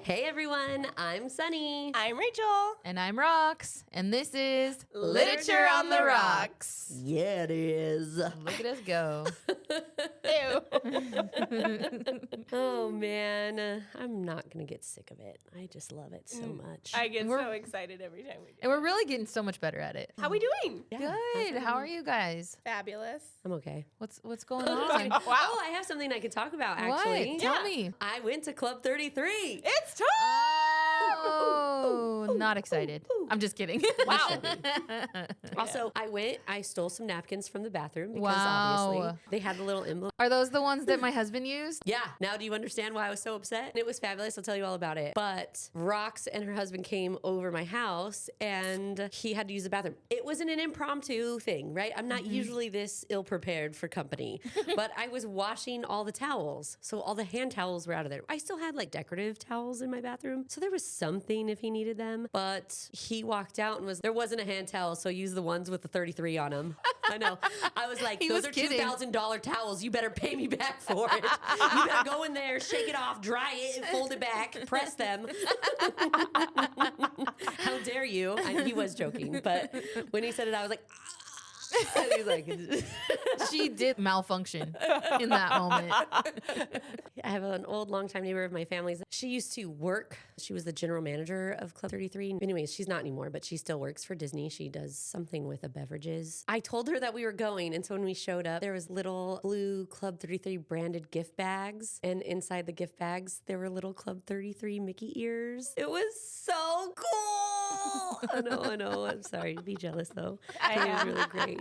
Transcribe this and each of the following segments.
Hey everyone, I'm Sunny. I'm Rachel. And I'm Rox. And this is Literature on the Rocks. Yeah, it is. Look at us go. Ew. Oh man, I'm not gonna get sick of it. I just love it so much. I get so excited every time we do. And we're really getting so much better at it. How we doing? Good. How are you guys? Fabulous. I'm okay. What's going on? Wow. Oh, I have something I can talk about actually. What? Tell me. I went to Club 33. It's time. Oh, not excited. I'm just kidding. Wow. Also, I stole some napkins from the bathroom because Wow. obviously they had the little emblem. Are those the ones that my husband used? Yeah. Now do you understand why I was so upset? It was fabulous. I'll tell you all about it. But Rox and her husband came over my house and he had to use the bathroom. It wasn't an impromptu thing, right? I'm not usually this ill-prepared for company. But I was washing all the towels. So all the hand towels were out of there. I still had like decorative towels in my bathroom. So there was something if he needed them. But he walked out and there wasn't a hand towel. So use the ones with the 33 on them. I know. I was like, He those was are kidding. $2,000 towels. You better pay me back for it. You better go in there, shake it off, dry it, and fold it back, press them. How dare you? He was joking, but when he said it, I was like, and he's like, She did malfunction in that moment. I have an old longtime neighbor of my family's. She used to work. She was the general manager of Club 33. Anyways, she's not anymore, but she still works for Disney. She does something with the beverages. I told her that we were going, and so when we showed up, there was little blue Club 33 branded gift bags, and inside the gift bags, there were little Club 33 Mickey ears. It was so cool. I know. I'm sorry to be jealous, though. It was really great.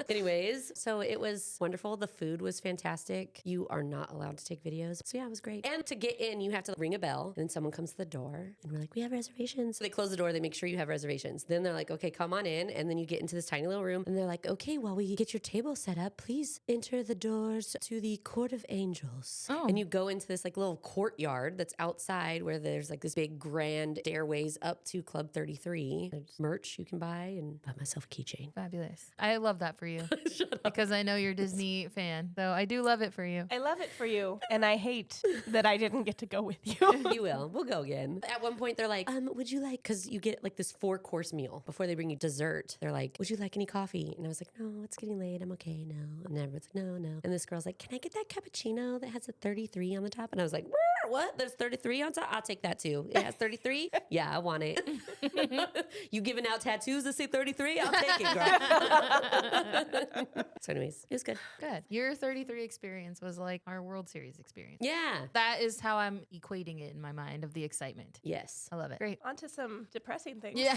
Anyways, so it was wonderful. The food was fantastic. You are not allowed to take videos. So yeah, it was great. And to get in, you have to ring a bell. And then someone comes to the door and we're like, we have reservations. So they close the door. They make sure you have reservations. Then they're like, okay, come on in. And then you get into this tiny little room and they're like, okay, while we get your table set up, please enter the doors to the Court of Angels. Oh. And you go into this like little courtyard that's outside where there's like this big grand stairways up to Club 33. There's merch you can buy and buy myself a keychain. Fabulous. I love that for you. Because I know you're a Disney fan. So I do love it for you. I love it for you, and I hate that I didn't get to go with you. You will. We'll go again. At one point, they're like, would you like, because you get like this 4-course meal before they bring you dessert. They're like, would you like any coffee? And I was like, no, it's getting late. I'm okay. No. And everyone's like, no. And this girl's like, can I get that cappuccino that has a 33 on the top? And I was like, what? There's 33 on top? I'll take that too. It has 33? Yeah, I want it. You giving out tattoos that say 33? I'll take it, girl. So anyways, it was good. Good. Your 33 experience was like our World Series experience. Yeah. That is how I'm equating it in my mind of the excitement. Yes. I love it. Great. On to some depressing things. Yeah.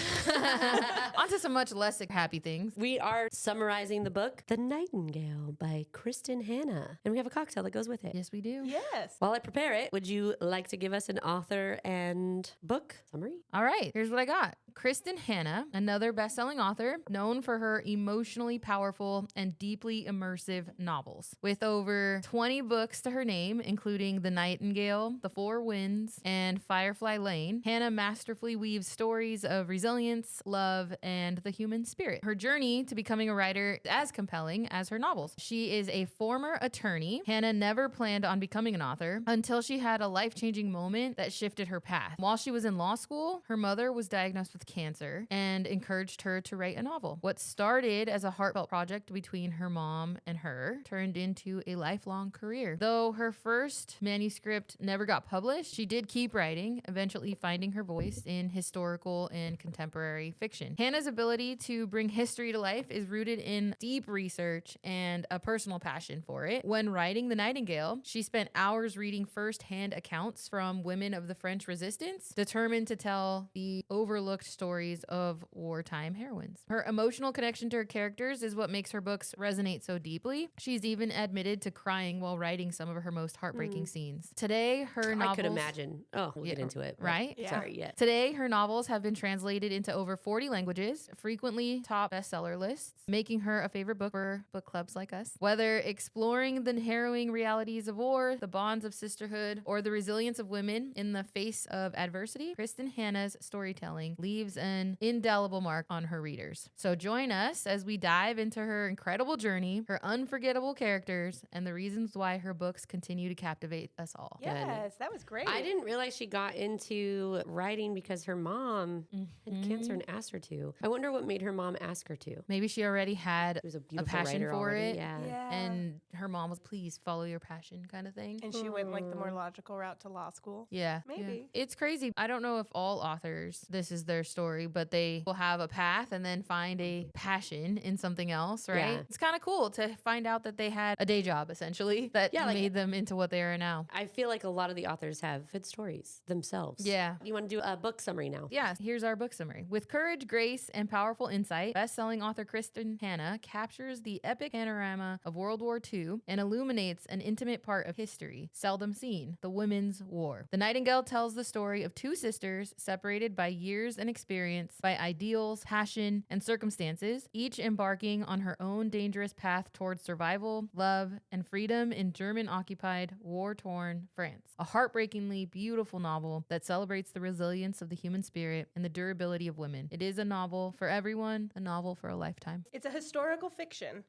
On to some much less happy things. We are summarizing the book, The Nightingale by Kristin Hannah. And we have a cocktail that goes with it. Yes, we do. Yes. While I prepare it, would you like to give us an author and book summary? All right, here's what I got. Kristin Hannah, another best-selling author, known for her emotionally powerful and deeply immersive novels. With over 20 books to her name, including The Nightingale, The Four Winds, and Firefly Lane, Hannah masterfully weaves stories of resilience, love, and the human spirit. Her journey to becoming a writer is as compelling as her novels. She is a former attorney. Hannah never planned on becoming an author until she had a life-changing moment that shifted her path. While she was in law school, her mother was diagnosed with cancer and encouraged her to write a novel. What started as a heartfelt project between her mom and her turned into a lifelong career. Though her first manuscript never got published, she did keep writing, eventually finding her voice in historical and contemporary fiction. Hannah's ability to bring history to life is rooted in deep research and a personal passion for it. When writing The Nightingale, she spent hours reading first-hand accounts from women of the French Resistance, determined to tell the overlooked stories of wartime heroines. Her emotional connection to her characters is what makes her books resonate so deeply. She's even admitted to crying while writing some of her most heartbreaking scenes. Today, her novels... I could imagine. Oh, we'll get into it. Right? Yeah. Sorry, yeah. Today, her novels have been translated into over 40 languages, frequently top bestseller lists, making her a favorite book for book clubs like us. Whether exploring the harrowing realities of war, the bonds of sisterhood, or the the resilience of women in the face of adversity, Kristin Hannah's storytelling leaves an indelible mark on her readers. So join us as we dive into her incredible journey, her unforgettable characters, and the reasons why her books continue to captivate us all. Yes, that was great. I didn't realize she got into writing because her mom had cancer and asked her to. I wonder what made her mom ask her to. Maybe she already had She was a a beautiful passion writer for already. it. Yeah. And her mom was, please follow your passion kind of thing. And she went like the more logical route to law school. Yeah. Maybe. Yeah. It's crazy. I don't know if all authors, this is their story, but they will have a path and then find a passion in something else, right? Yeah. It's kind of cool to find out that they had a day job, essentially, that Yeah, like- made them into what they are now. I feel like a lot of the authors have good stories themselves. Yeah. You want to do a book summary now? Yeah, here's our book summary. With courage, grace, and powerful insight, best-selling author Kristin Hannah captures the epic panorama of World War II and illuminates an intimate part of history, seldom seen, the Women's War. The Nightingale tells the story of two sisters separated by years and experience, by ideals, passion, and circumstances, each embarking on her own dangerous path towards survival, love, and freedom in German-occupied, war-torn France. A heartbreakingly beautiful novel that celebrates the resilience of the human spirit and the durability of women. It is a novel for everyone, a novel for a lifetime. It's a historical fiction.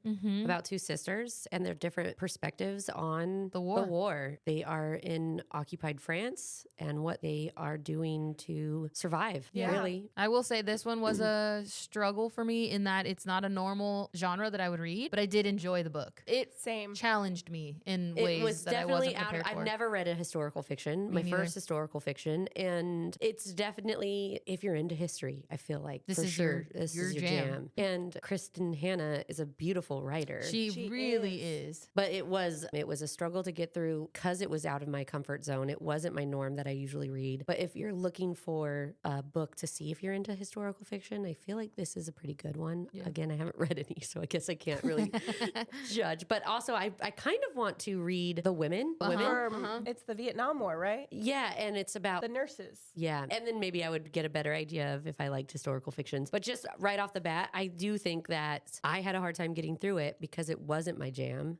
About two sisters and their different perspectives on The war. They are in occupied France and what they are doing to survive. Yeah. Really. I will say this one was a struggle for me in that it's not a normal genre that I would read, but I did enjoy the book. It Same. challenged me in It ways was that I definitely wasn't prepared for. I've never read a historical fiction. Me My neither. first historical fiction. And it's definitely, if you're into history, I feel like This for is sure your this is your jam. jam. And Kristin Hannah is a beautiful writer. She really is. But it was a struggle to get through because it was out of my comfort zone. It wasn't my norm that I usually read. But if you're looking for a book to see if you're into historical fiction, I feel like this is a pretty good one. Yeah. Again, I haven't read any, so I guess I can't really judge. But also, I kind of want to read The Women. It's the Vietnam War, right? Yeah, and it's about The nurses. yeah. And then maybe I would get a better idea of if I liked historical fictions. But just right off the bat, I do think that I had a hard time getting through it because it wasn't my jam,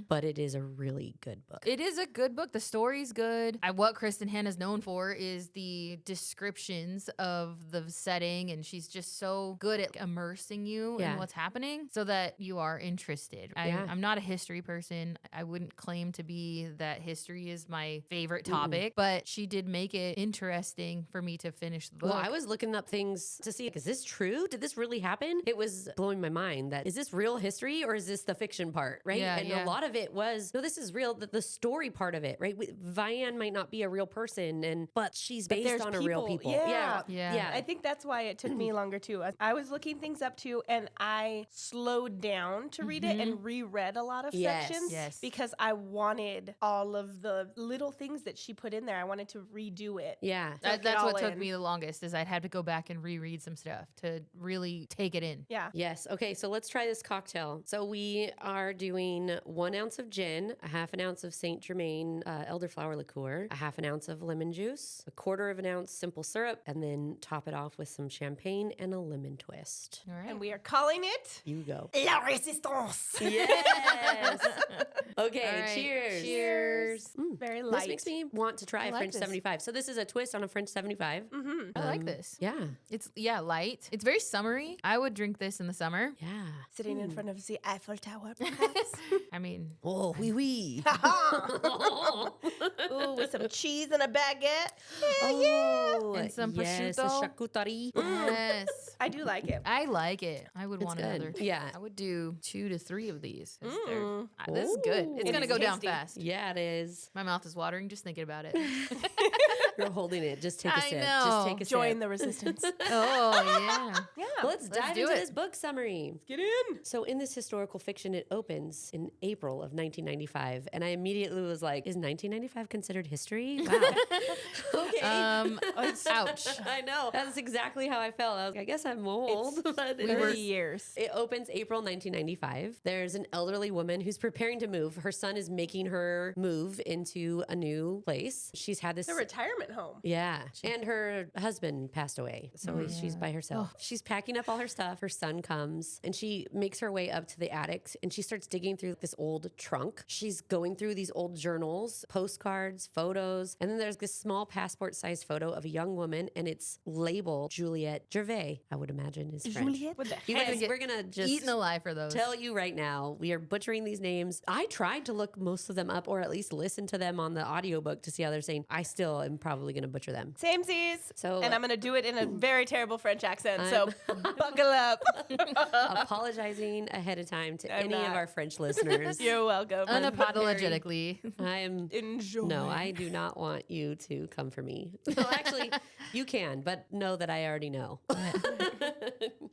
but it is a really good book. It is a good book. The story's good. What Kristin Hannah's known for is the descriptions of the setting, and she's just so good at immersing you in what's happening so that you are interested. I'm not a history person. I wouldn't claim to be that history is my favorite topic, but she did make it interesting for me to finish the book. Well, I was looking up things to see, like, is this true? Did this really happen? It was blowing my mind that, is this real history or is this the fiction part, right? Yeah, and yeah. a lot of it was, no, this is real, the story part of it, right? Vianne might not be a real person, but she's based there's on a real people. people. Yeah. I think that's why it took me longer too. I was looking things up too, and I slowed down to read it and reread a lot of sections Yes. because I wanted all of the little things that she put in there. I wanted to redo it. Yeah. Soak it That's all what took in. me the longest is I'd have to go back and reread some stuff to really take it in. Yeah. Yes. Okay. So let's try this cocktail. So we are doing 1 ounce of gin, a half an ounce of Saint Germain elderflower liqueur, a half an ounce of lemon juice, a quarter of an ounce simple syrup, and then top it off with some champagne and a lemon twist. All right. And we are calling it You go. La Resistance. Yes. Okay. All right. Cheers. Cheers. Very light. This makes me want to try a like French this. 75. So this is a twist on a French 75. I like this. Yeah. It's light. It's very summery. I would drink this in the summer. Yeah. Sitting in front of the Eiffel Tower, perhaps. I mean, Oh, oui, oui. Ooh, with some cheese and a baguette. Oh, And some yes, a prosciutto. charcuterie. yes. I do like it. I like it. I would want good. another. Yeah. I would do 2 to 3 of these. This is good. It's It going to is go down tasty. fast. Yeah, it is. My mouth is watering just thinking about it. You're holding it. Just take a I sip. know. Just take a Join sip. the resistance. Oh, yeah. Yeah. Well, let's dive do into it. this book summary. Get in. So in this historical fiction, it opens in April of 1995. And I immediately was like, is 1995 considered history? Wow. Okay. Ouch. I know. That's exactly how I felt. I was like, I guess I'm old. But it 30 was- years. It opens April 1995. There's an elderly woman who's preparing to move. Her son is making her move into a new place. She's had this The retirement went home. Yeah. And her husband passed away. So she's by herself. She's packing up all her stuff. Her son comes and she makes her way up to the attic and she starts digging through this old trunk. She's going through these old journals, postcards, photos. And then there's this small passport-sized photo of a young woman and it's labeled Juliette Gervais, I would imagine is French. Juliette with the You head. guys, we're going to just Eaten alive for those. tell you right now, we are butchering these names. I tried to look most of them up or at least listen to them on the audiobook to see how they're saying. I still am probably going to butcher them. Samesies. So, And I'm going to do it in a very terrible French accent. So buckle up. apologizing ahead of time to I'm any of not. our French listeners. You're welcome. Unapologetically. I am. Enjoy. No, I do not want you to come for me. No, actually, you can, but know that I already know.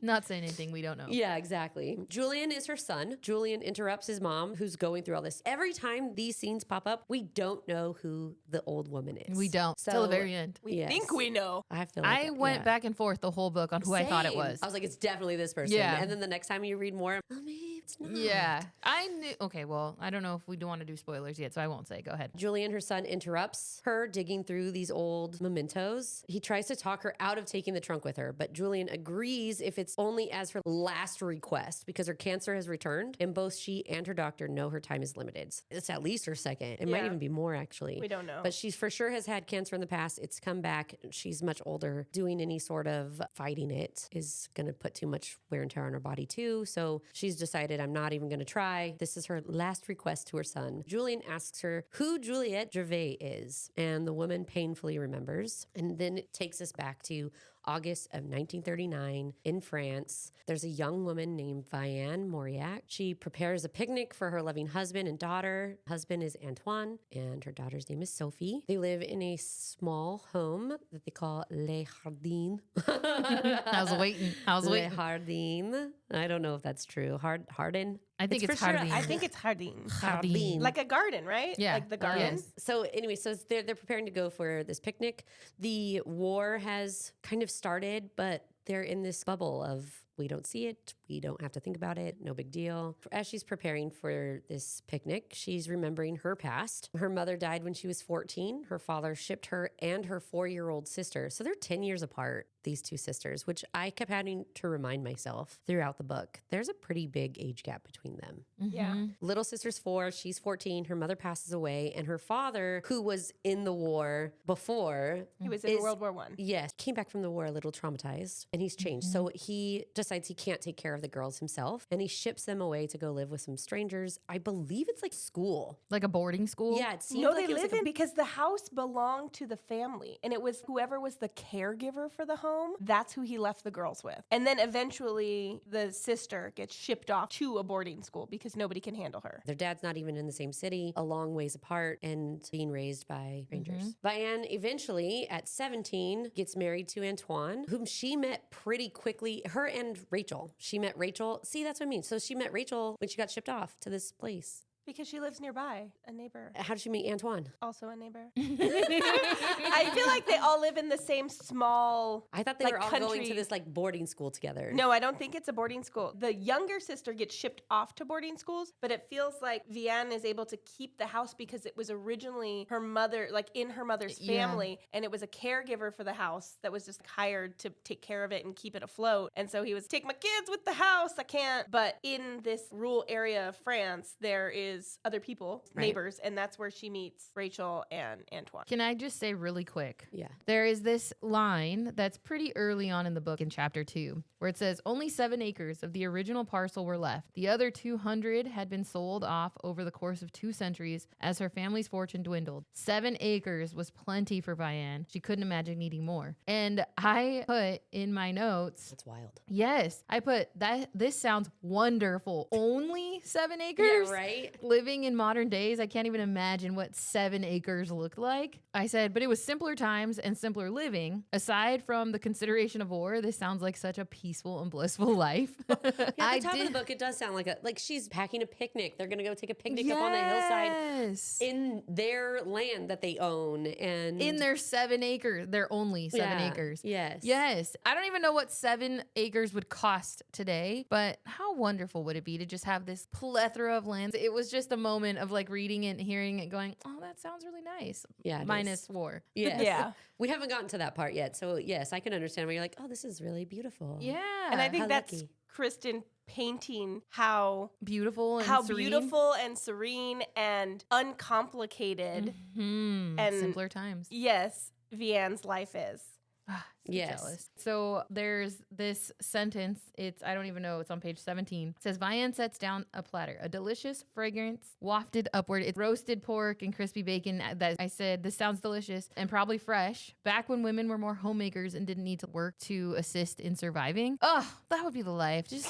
Not saying anything we don't know. Yeah, exactly. Julian is her son. Julian interrupts his mom, who's going through all this. Every time these scenes pop up, we don't know who the old woman is. We don't. Till the very end. We Yes. think we know. I feel like I went back and forth the whole book on who I thought it Same. was. I was like, it's definitely this person. Yeah. And then the next time you read more, oh, maybe it's not. Yeah. I knew. Okay, well, I don't know if we do want to do spoilers yet, so I won't say. Go ahead. Julian, her son, interrupts her digging through these old mementos. He tries to talk her out of taking the trunk with her, but Julian agrees if it's only as her last request because her cancer has returned and both she and her doctor know her time is limited. It's at least her second. It might Yeah. even be more, actually. We don't know. But she's for sure has had cancer in the past. It's come back. She's much older. Doing any sort of fighting it is going to put too much wear and tear on her body, too. So she's decided, I'm not even going to try. This is her last request to her son. Julian asks her who Juliette Gervais is, and the woman painfully remembers. And then it takes us back to August of 1939 in France. There's a young woman named Vianne Mauriac. She prepares a picnic for her loving husband and daughter. Husband is Antoine, and her daughter's name is Sophie. They live in a small home that they call Les Jardins. I was waiting. Les Jardins. I don't know if that's true. Hardin? I think it's for sure- Jardin. I think it's Jardin. Jardin. Like a garden, right? Yeah. Like the garden. Yes. So anyway, so they're preparing to go for this picnic. The war has kind of started, but they're in this bubble of we don't see it, we don't have to think about it, no big deal. As she's preparing for this picnic, she's remembering her past. Her mother died when she was 14. Her father shipped her and her 4-year-old sister. So they're 10 years apart, these two sisters, which I kept having to remind myself throughout the book. There's a pretty big age gap between them. Yeah. Little sister's 4, she's 14. Her mother passes away, and her father, who was in the war before, He was in World War One. yes, came back from the war a little traumatized, and he's changed. So he decides he can't take care of the girls himself, and he ships them away to go live with some strangers. I believe it's like school. Like a boarding school? Yeah, it seemed No, like they it was live like in because the house belonged to the family, and it was whoever was the caregiver for the home. That's who he left the girls with, and then eventually the sister gets shipped off to a boarding school because nobody can handle her. their dad's not even in the same city, a long ways apart, and being raised by strangers. Vianne eventually, at 17, gets married to Antoine, whom she met pretty quickly. Her and Rachel. She met Rachel. See, that's what I mean. So she met Rachel when she got shipped off to this place. Because she lives nearby, a neighbor, How did she meet Antoine? also a neighbor. I feel like they all live in the same small. I thought they like, were all going country- to this like boarding school together. No, I don't think it's a boarding school. The younger sister gets shipped off to boarding schools, but it feels like Vianne is able to keep the house because it was originally her mother, like in her mother's Yeah. family, and it was a caregiver for the house that was just hired to take care of it and keep it afloat. And so he was, take my kids with the house, I can't. But in this rural area of France, there is other people, Right. neighbors, and that's where she meets Rachel and Antoine. Can I just say really quick? Yeah. There is this line that's pretty early on in the book in chapter 2 where it says only 7 acres of the original parcel were left. The other 200 had been sold off over the course of 2 centuries as her family's fortune dwindled. 7 acres was plenty for Vianne. She couldn't imagine needing more. And I put in my notes, That's wild. yes, I put that this sounds wonderful. Only 7 acres? Yeah, right? Living in modern days, I can't even imagine what 7 acres looked like. I said, but it was simpler times and simpler living. Aside from the consideration of war, this sounds like such a peaceful and blissful life. Yeah, at the top of the book, it does sound like she's packing a picnic. They're going to go take a picnic up on the hillside Yes. in their land that they own. And In their 7 acres, they're only 7 Yeah, acres. Yes. Yes. I don't even know what 7 acres would cost today, but how wonderful would it be to just have this plethora of lands? It was just a moment of like reading it and hearing it going, oh, that sounds really nice. Yeah, it Minus is. war. Yes. Yeah. We haven't gotten to that part yet. So, yes, I can understand why you're like, oh, this is really beautiful. Yeah. And I think How that's lucky. Kristen painting how beautiful and serene. beautiful and serene and uncomplicated Mhm. and Simpler times. yes, Vianne's life is. So Yes. jealous. So there's this sentence. I don't even know. It's on page 17. It says, Vianne sets down a platter, a delicious fragrance wafted upward. It's roasted pork and crispy bacon. That I said, this sounds delicious and probably fresh. Back when women were more homemakers and didn't need to work to assist in surviving. Oh, that would be the life. Just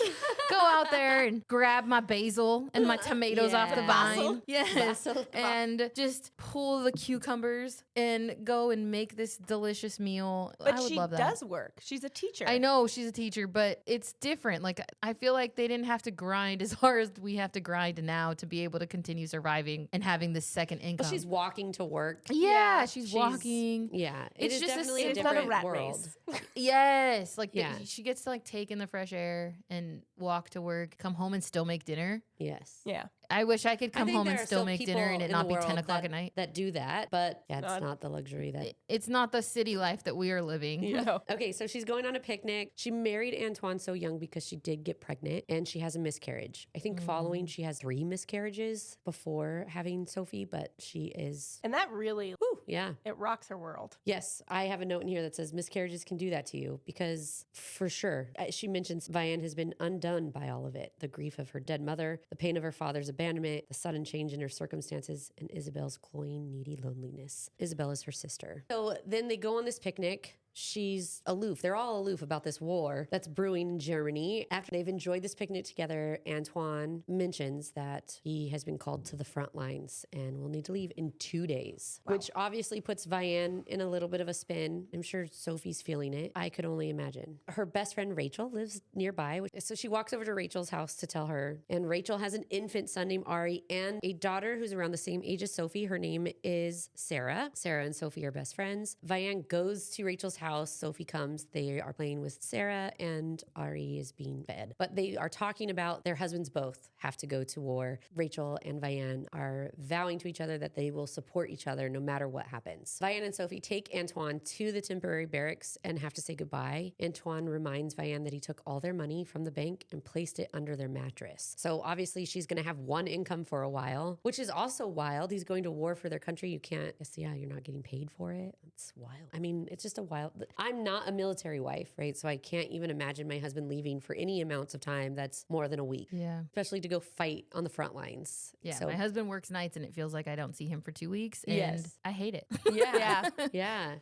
go out there and grab my basil and my tomatoes off the Yeah. vine. Basil? Yes. Basil. And just pull the cucumbers and go and make this delicious meal. But I would she love that. does work. She's a teacher. I know she's a teacher, but it's different. Like, I feel like they didn't have to grind as hard as we have to grind now to be able to continue surviving and having this second income. But she's walking to work. yeah, she's walking. Yeah. It's It is just a definitely a it's different not a rat world. race. Yes, like Yeah. she gets to like take in the fresh air and walk to work, come home and still make dinner. Yes. Yeah. I wish I could I come think home there and are still make dinner people and it in not the be 10 world o'clock at night. that do that, but yeah, it's Not- not the luxury that. It's not the city life that we are living. Yeah. No. Okay, so she's going on a picnic. She married Antoine so young because she did get pregnant and she has a miscarriage. I think following she has 3 miscarriages before having Sophie, but she is, And that really, whew, yeah. it rocks her world. Yes, I have a note in here that says miscarriages can do that to you because for sure, she mentions Vianne has been undone by all of it. The grief of her dead mother, the pain of her father's abandonment, the sudden change in her circumstances, and Isabelle's cloying, needy loneliness. Isabelle is her sister. So then they go on this picnic. She's aloof. They're all aloof about this war that's brewing in Germany. After they've enjoyed this picnic together, Antoine mentions that he has been called to the front lines and will need to leave in 2 days, which obviously puts Vianne in a little bit of a spin. I'm sure Sophie's feeling it. I could only imagine. Her best friend Rachel lives nearby, so she walks over to Rachel's house to tell her. And Rachel has an infant son named Ari and a daughter who's around the same age as Sophie. Her name is Sarah. Sarah and Sophie are best friends. Vianne goes to Rachel's house. Sophie comes. They are playing with Sarah and Ari is being fed. But they are talking about their husbands both have to go to war. Rachel and Vianne are vowing to each other that they will support each other no matter what happens. Vianne and Sophie take Antoine to the temporary barracks and have to say goodbye. Antoine reminds Vianne that he took all their money from the bank and placed it under their mattress. So obviously she's going to have one income for a while, which is also wild. He's going to war for their country. You can't, you're not getting paid for it. It's wild. I mean, it's just a wild. I'm not a military wife, right? So I can't even imagine my husband leaving for any amounts of time that's more than a week. Yeah. Especially to go fight on the front lines. Yeah. So, My husband works nights and it feels like I don't see him for 2 weeks. And Yes. I hate it. yeah.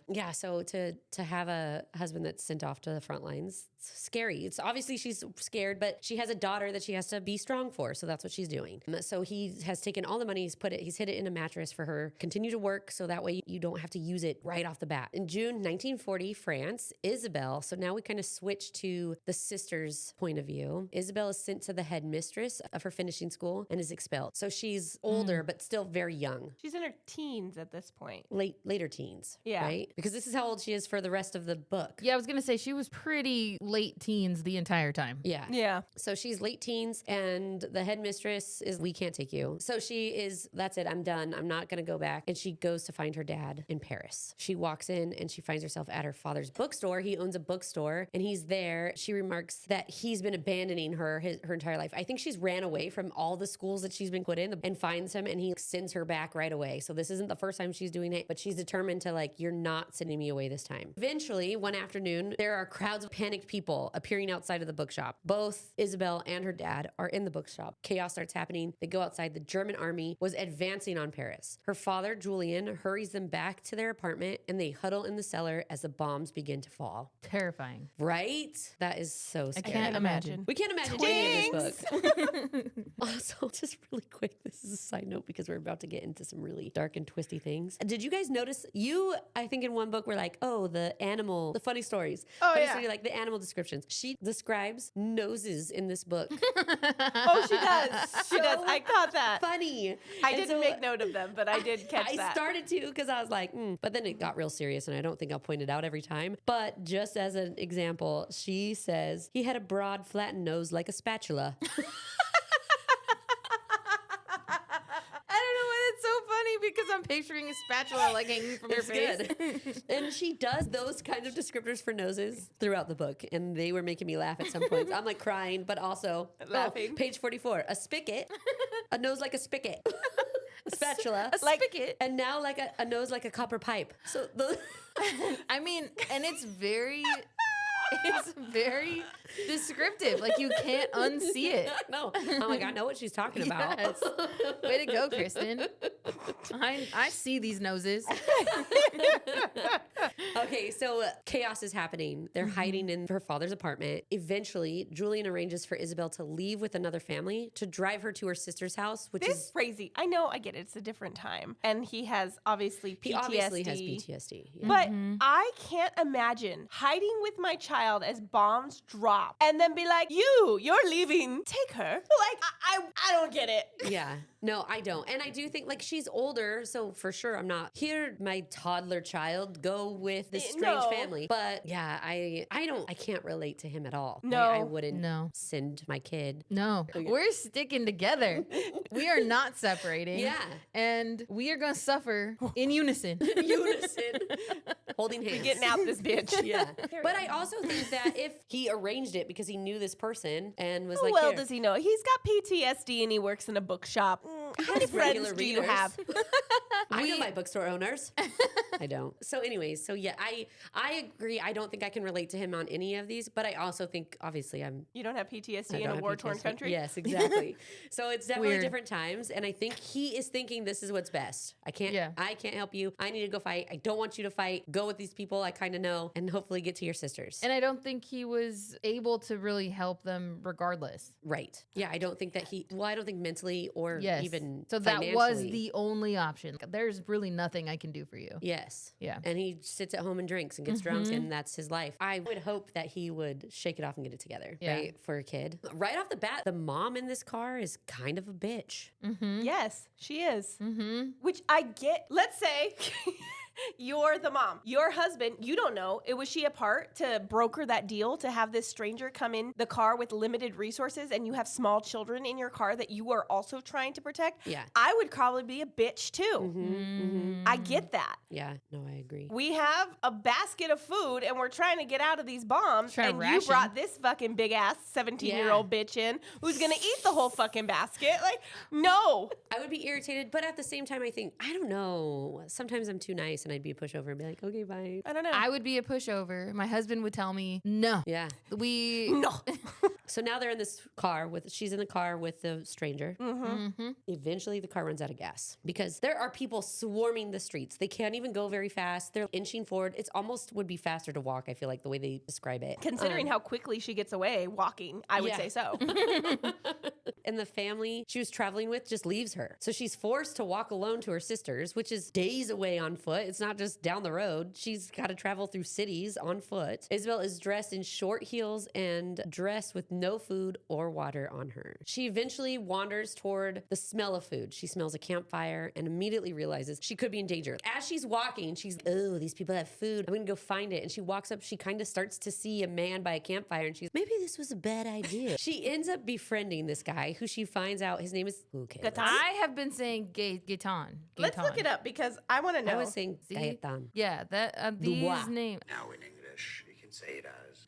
Yeah. So to have a husband that's sent off to the front lines, it's scary. It's obviously she's scared, but she has a daughter that she has to be strong for. So that's what she's doing. So he has taken all the money, he's hid it in a mattress for her, continue to work. So that way you don't have to use it right off the bat. In June 1940, France, Isabelle. So now we kind of switch to the sister's point of view. Isabelle is sent to the headmistress of her finishing school and is expelled. So she's older, but still very young. She's in her teens at this point. Later teens, Yeah. right? Because this is how old she is for the rest of the book. Yeah, I was going to say she was pretty late teens the entire time. Yeah. Yeah. So she's late teens and the headmistress is, we can't take you. So she is, that's it, I'm done. I'm not going to go back. And she goes to find her dad in Paris. She walks in and she finds herself at her father's bookstore. He owns a bookstore and he's there. She remarks that he's been abandoning her her entire life. I think she's ran away from all the schools that she's been put in and finds him and he sends her back right away. So this isn't the first time she's doing it, but she's determined to like, you're not sending me away this time. Eventually, one afternoon, there are crowds of panicked people appearing outside of the bookshop. Both Isabelle and her dad are in the bookshop. Chaos starts happening. They go outside. The German army was advancing on Paris. Her father, Julian, hurries them back to their apartment and they huddle in the cellar as the bombs begin to fall. Terrifying. Right? That is so I scary. can't imagine. We can't imagine being in this book. Also, just really quick, this is a side note because we're about to get into some really dark and twisty things. Did you guys notice, I think in one book were like, oh, the funny stories. Oh, Funny yeah. story, like the animal descriptions. She describes noses in this book. Oh, she does. She does. I caught that. Funny. I And didn't so make note of them, but I did catch I that. started to because I was like, but then it got real serious and I don't think I'll point it out every time. But just as an example, she says, he had a broad, flattened nose like a spatula. I'm picturing a spatula like hanging from her It's face. good. And she does those kind of descriptors for noses throughout the book, and they were making me laugh at some points. I'm like crying, but also Laughing. page 44, a spigot, a nose like a spigot, a spatula, A spigot. and now like a nose like a copper pipe. So the I mean, and it's very descriptive. Like you can't unsee it. no, I'm like, I know what she's talking about. Yes. Way to go, Kristin. I see these noses. Okay, so chaos is happening. They're hiding in her father's apartment. Eventually, Julian arranges for Isabelle to leave with another family to drive her to her sister's house, which This is is crazy. I know, I get it. It's a different time. And he has obviously PTSD. he obviously has PTSD. Yeah. But I can't imagine hiding with my child as bombs drop and then be like, you're leaving. Take her. Like, I don't get it. Yeah. No, I don't. And I do think like she's older, so for sure I'm not here my toddler child go with this strange No. family. But yeah, I can't relate to him at all. No. I wouldn't No. send my kid. No, we're sticking together. We are not separating. Yeah. And we are going to suffer in unison. Unison. Holding hands. Getting out this bitch. Yeah. But I also think that if he arranged it because he knew this person and was How like, well "Here." does he know? He's got PTSD and he works in a bookshop. How many Has regular friends do you readers. have? I know my bookstore owners. I don't. So anyways, so yeah, I agree. I don't think I can relate to him on any of these, but I also think obviously You don't have PTSD I in don't a have war-torn PTSD. country? Yes, exactly. So it's definitely Weird. different times, and I think he is thinking this is what's best. I can't help you. I need to go fight. I don't want you to fight. Go with these people I kind of know and hopefully get to your sisters. And I don't think he was able to really help them regardless. Right. Yeah, I don't think that I don't think mentally or Yes. even So that was financially. the only option. There's really nothing I can do for you. Yes. Yeah. And he sits at home and drinks and gets drunk, and that's his life. I would hope that he would shake it off and get it together, Yeah. right? For a kid. Right off the bat, the mom in this car is kind of a bitch. Yes, she is. Which I get. Let's say you're the mom. Your husband, you don't know. Was she a part to broker that deal to have this stranger come in the car with limited resources and you have small children in your car that you are also trying to protect? Yeah. I would probably be a bitch too. I get that. Yeah. No, I agree. We have a basket of food and we're trying to get out of these bombs. Trying to And you ration. brought this fucking big ass 17-year-old bitch in who's gonna eat the whole fucking basket. Like, no. I would be irritated, but at the same time, I think, I don't know. Sometimes I'm too nice and I'd be a pushover and be like, okay, bye. I don't know. I would be a pushover. My husband would tell me, no. Yeah. no. So now they're in this car she's in the car with the stranger. Eventually the car runs out of gas because there are people swarming the streets. They can't even go very fast. They're inching forward. It's almost would be faster to walk, I feel like, the way they describe it. Considering how quickly she gets away walking, I would Yeah. say so. And the family she was traveling with just leaves her. So she's forced to walk alone to her sister's, which is days away on foot. It's not just down the road. She's got to travel through cities on foot. Isabelle is dressed in short heels and dressed with no food or water on her. She eventually wanders toward the smell of food. She smells a campfire and immediately realizes she could be in danger. As she's walking, she's, oh, these people have food. I'm going to go find it. And she walks up. She kind of starts to see a man by a campfire and she's, maybe this was a bad idea. She ends up befriending this guy who she finds out his name is, okay. Gaetan? I have been saying Gaetan. Let's look it up because I want to know. I was saying See? Gaetan. Yeah, that these Dubois. names. Now in English, you can say it as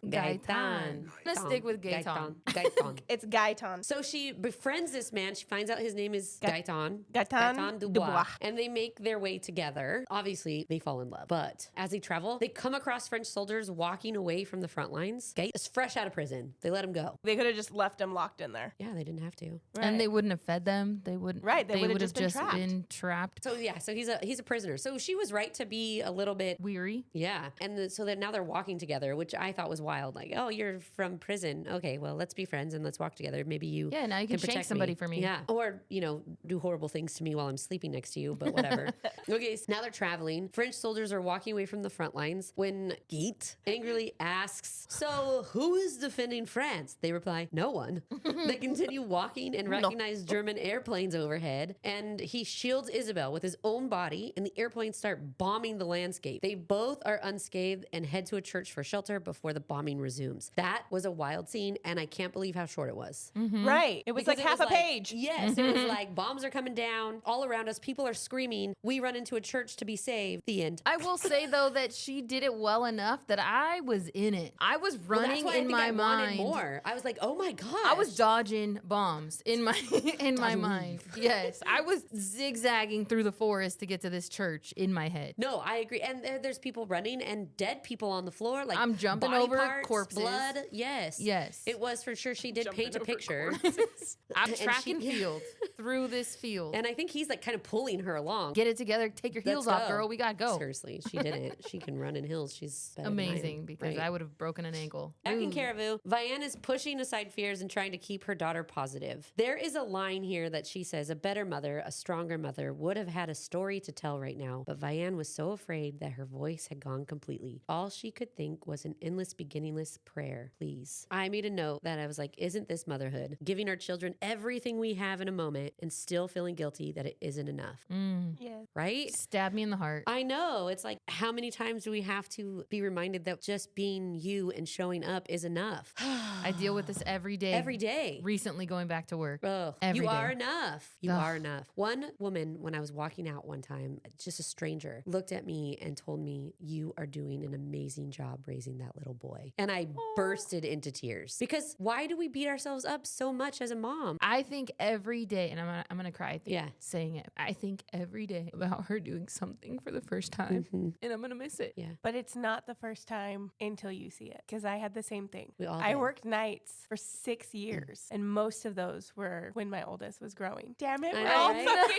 Gaetan. Gaetan. Let's stick with Gaetan. Gaetan. It's Gaetan. So she befriends this man. She finds out his name is Gaetan. Gaetan Dubois. And they make their way together. Obviously, they fall in love. But as they travel, they come across French soldiers walking away from the front lines. Gaet is fresh out of prison. They let him go. They could have just left him locked in there. Yeah, they didn't have to. And they wouldn't have fed them. They wouldn't. Right, they would've would have just been been trapped. So yeah, so he's a prisoner. So she was right to be a little bit Weary. yeah. And so that now they're walking together, which I thought was wild. Like, oh, you're from prison. Okay, well, let's be friends and let's walk together. Maybe you Yeah, now you can shank protect somebody for me. Yeah. Or, do horrible things to me while I'm sleeping next to you, but whatever. Okay, so now they're traveling. French soldiers are walking away from the front lines when Guite angrily asks, so who is defending France? They reply, no one. They continue walking and recognize German airplanes overhead, and he shields Isabelle with his own body, and the airplanes start bombing the landscape. They both are unscathed and head to a church for shelter before the bombing resumes. That was a wild scene, and I can't believe how short it was. Right. It was Because like half a page. Yes, it was like bombs are coming down all around us. People are screaming. We run into a church to be saved. The end. I will say though that she did it well enough that I was in it. I was Well, running that's why in I my think I wanted mind. more. I was like, oh my god. I was dodging bombs in my my mind. Yes, I was zigzagging through the forest to get to this church in my head. No, I agree. And there's people running and dead people on the floor. Like I'm jumping body over parts, corpses. blood. Yes. Yes. It was for sure. She did Jumping paint a over picture. I'm And track she- and field through this field. And I think he's like kind of pulling her along. Get it together. Take your heels Let's off, go. girl. We gotta go. Seriously, she didn't. She can run in hills. She's better than I am. Amazing, because Right. I would have broken an ankle. Back in Ooh. Caribou, Vianne is pushing aside fears and trying to keep her daughter positive. There is a line here that she says, a better mother, a stronger mother, would have had a story to tell right now, but Vianne was so afraid that her voice had gone completely. All she could think was an endless, beginningless prayer, please. I made a note that I was like, isn't this motherhood? Giving our children everything we have in a moment and still feeling guilty that it isn't enough, Yeah. right? Stab me in the heart. I know. It's like, how many times do we have to be reminded that just being you and showing up is enough? I deal with this every day. Every day. Recently going back to work. Oh, Every you day. are enough. You Ugh. are enough. One woman, when I was walking out one time, just a stranger, looked at me and told me, you are doing an amazing job raising that little boy. And I bursted into tears. Because why do we beat ourselves up so much as a mom? I think every day, and I'm gonna cry. I think, Yeah. saying it. I think every day about her doing something for the first time, and I'm gonna miss it. Yeah. But it's not the first time until you see it. Because I had the same thing. We all I did. worked nights for 6 years, and most of those were when my oldest was growing. Damn it, I we're know, all right? fucking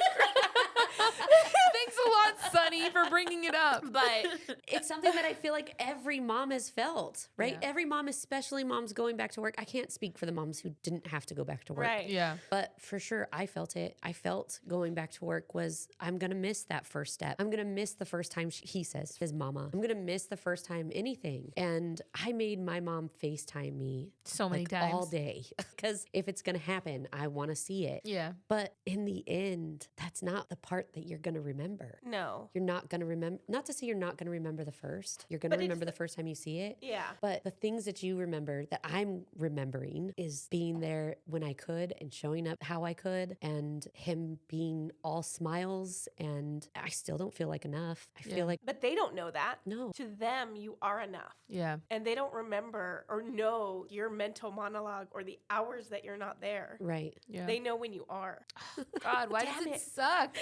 Thanks a lot, Sunny, for bringing it up. But it's something that I feel like every mom has felt, right? Yeah. Every mom, especially moms going back to work. I can't speak for the moms who didn't have to go back to work. Right. Yeah. But for sure, I felt it. I felt going back to work was, I'm going to miss that first step. I'm going to miss the first time he says, his mama. I'm going to miss the first time anything. And I made my mom FaceTime me So many like, times. all day. Because if it's going to happen, I want to see it. Yeah. But in the end, that's not the part that you're going to remember. No. You're not going to remember, not to say you're not going to remember the first. You're going But to it's remember the- the first time you see it. Yeah. But the things that you remember that I'm remembering is being there when I could and showing up how I could and him being all smiles. And I still don't feel like enough. I Yeah. feel like, But they don't know that. no. To them, you are enough. Yeah. And they don't remember or know your mental monologue or the hours that you're not there. Right. Yeah. They know when you are. God, why Damn does it it. suck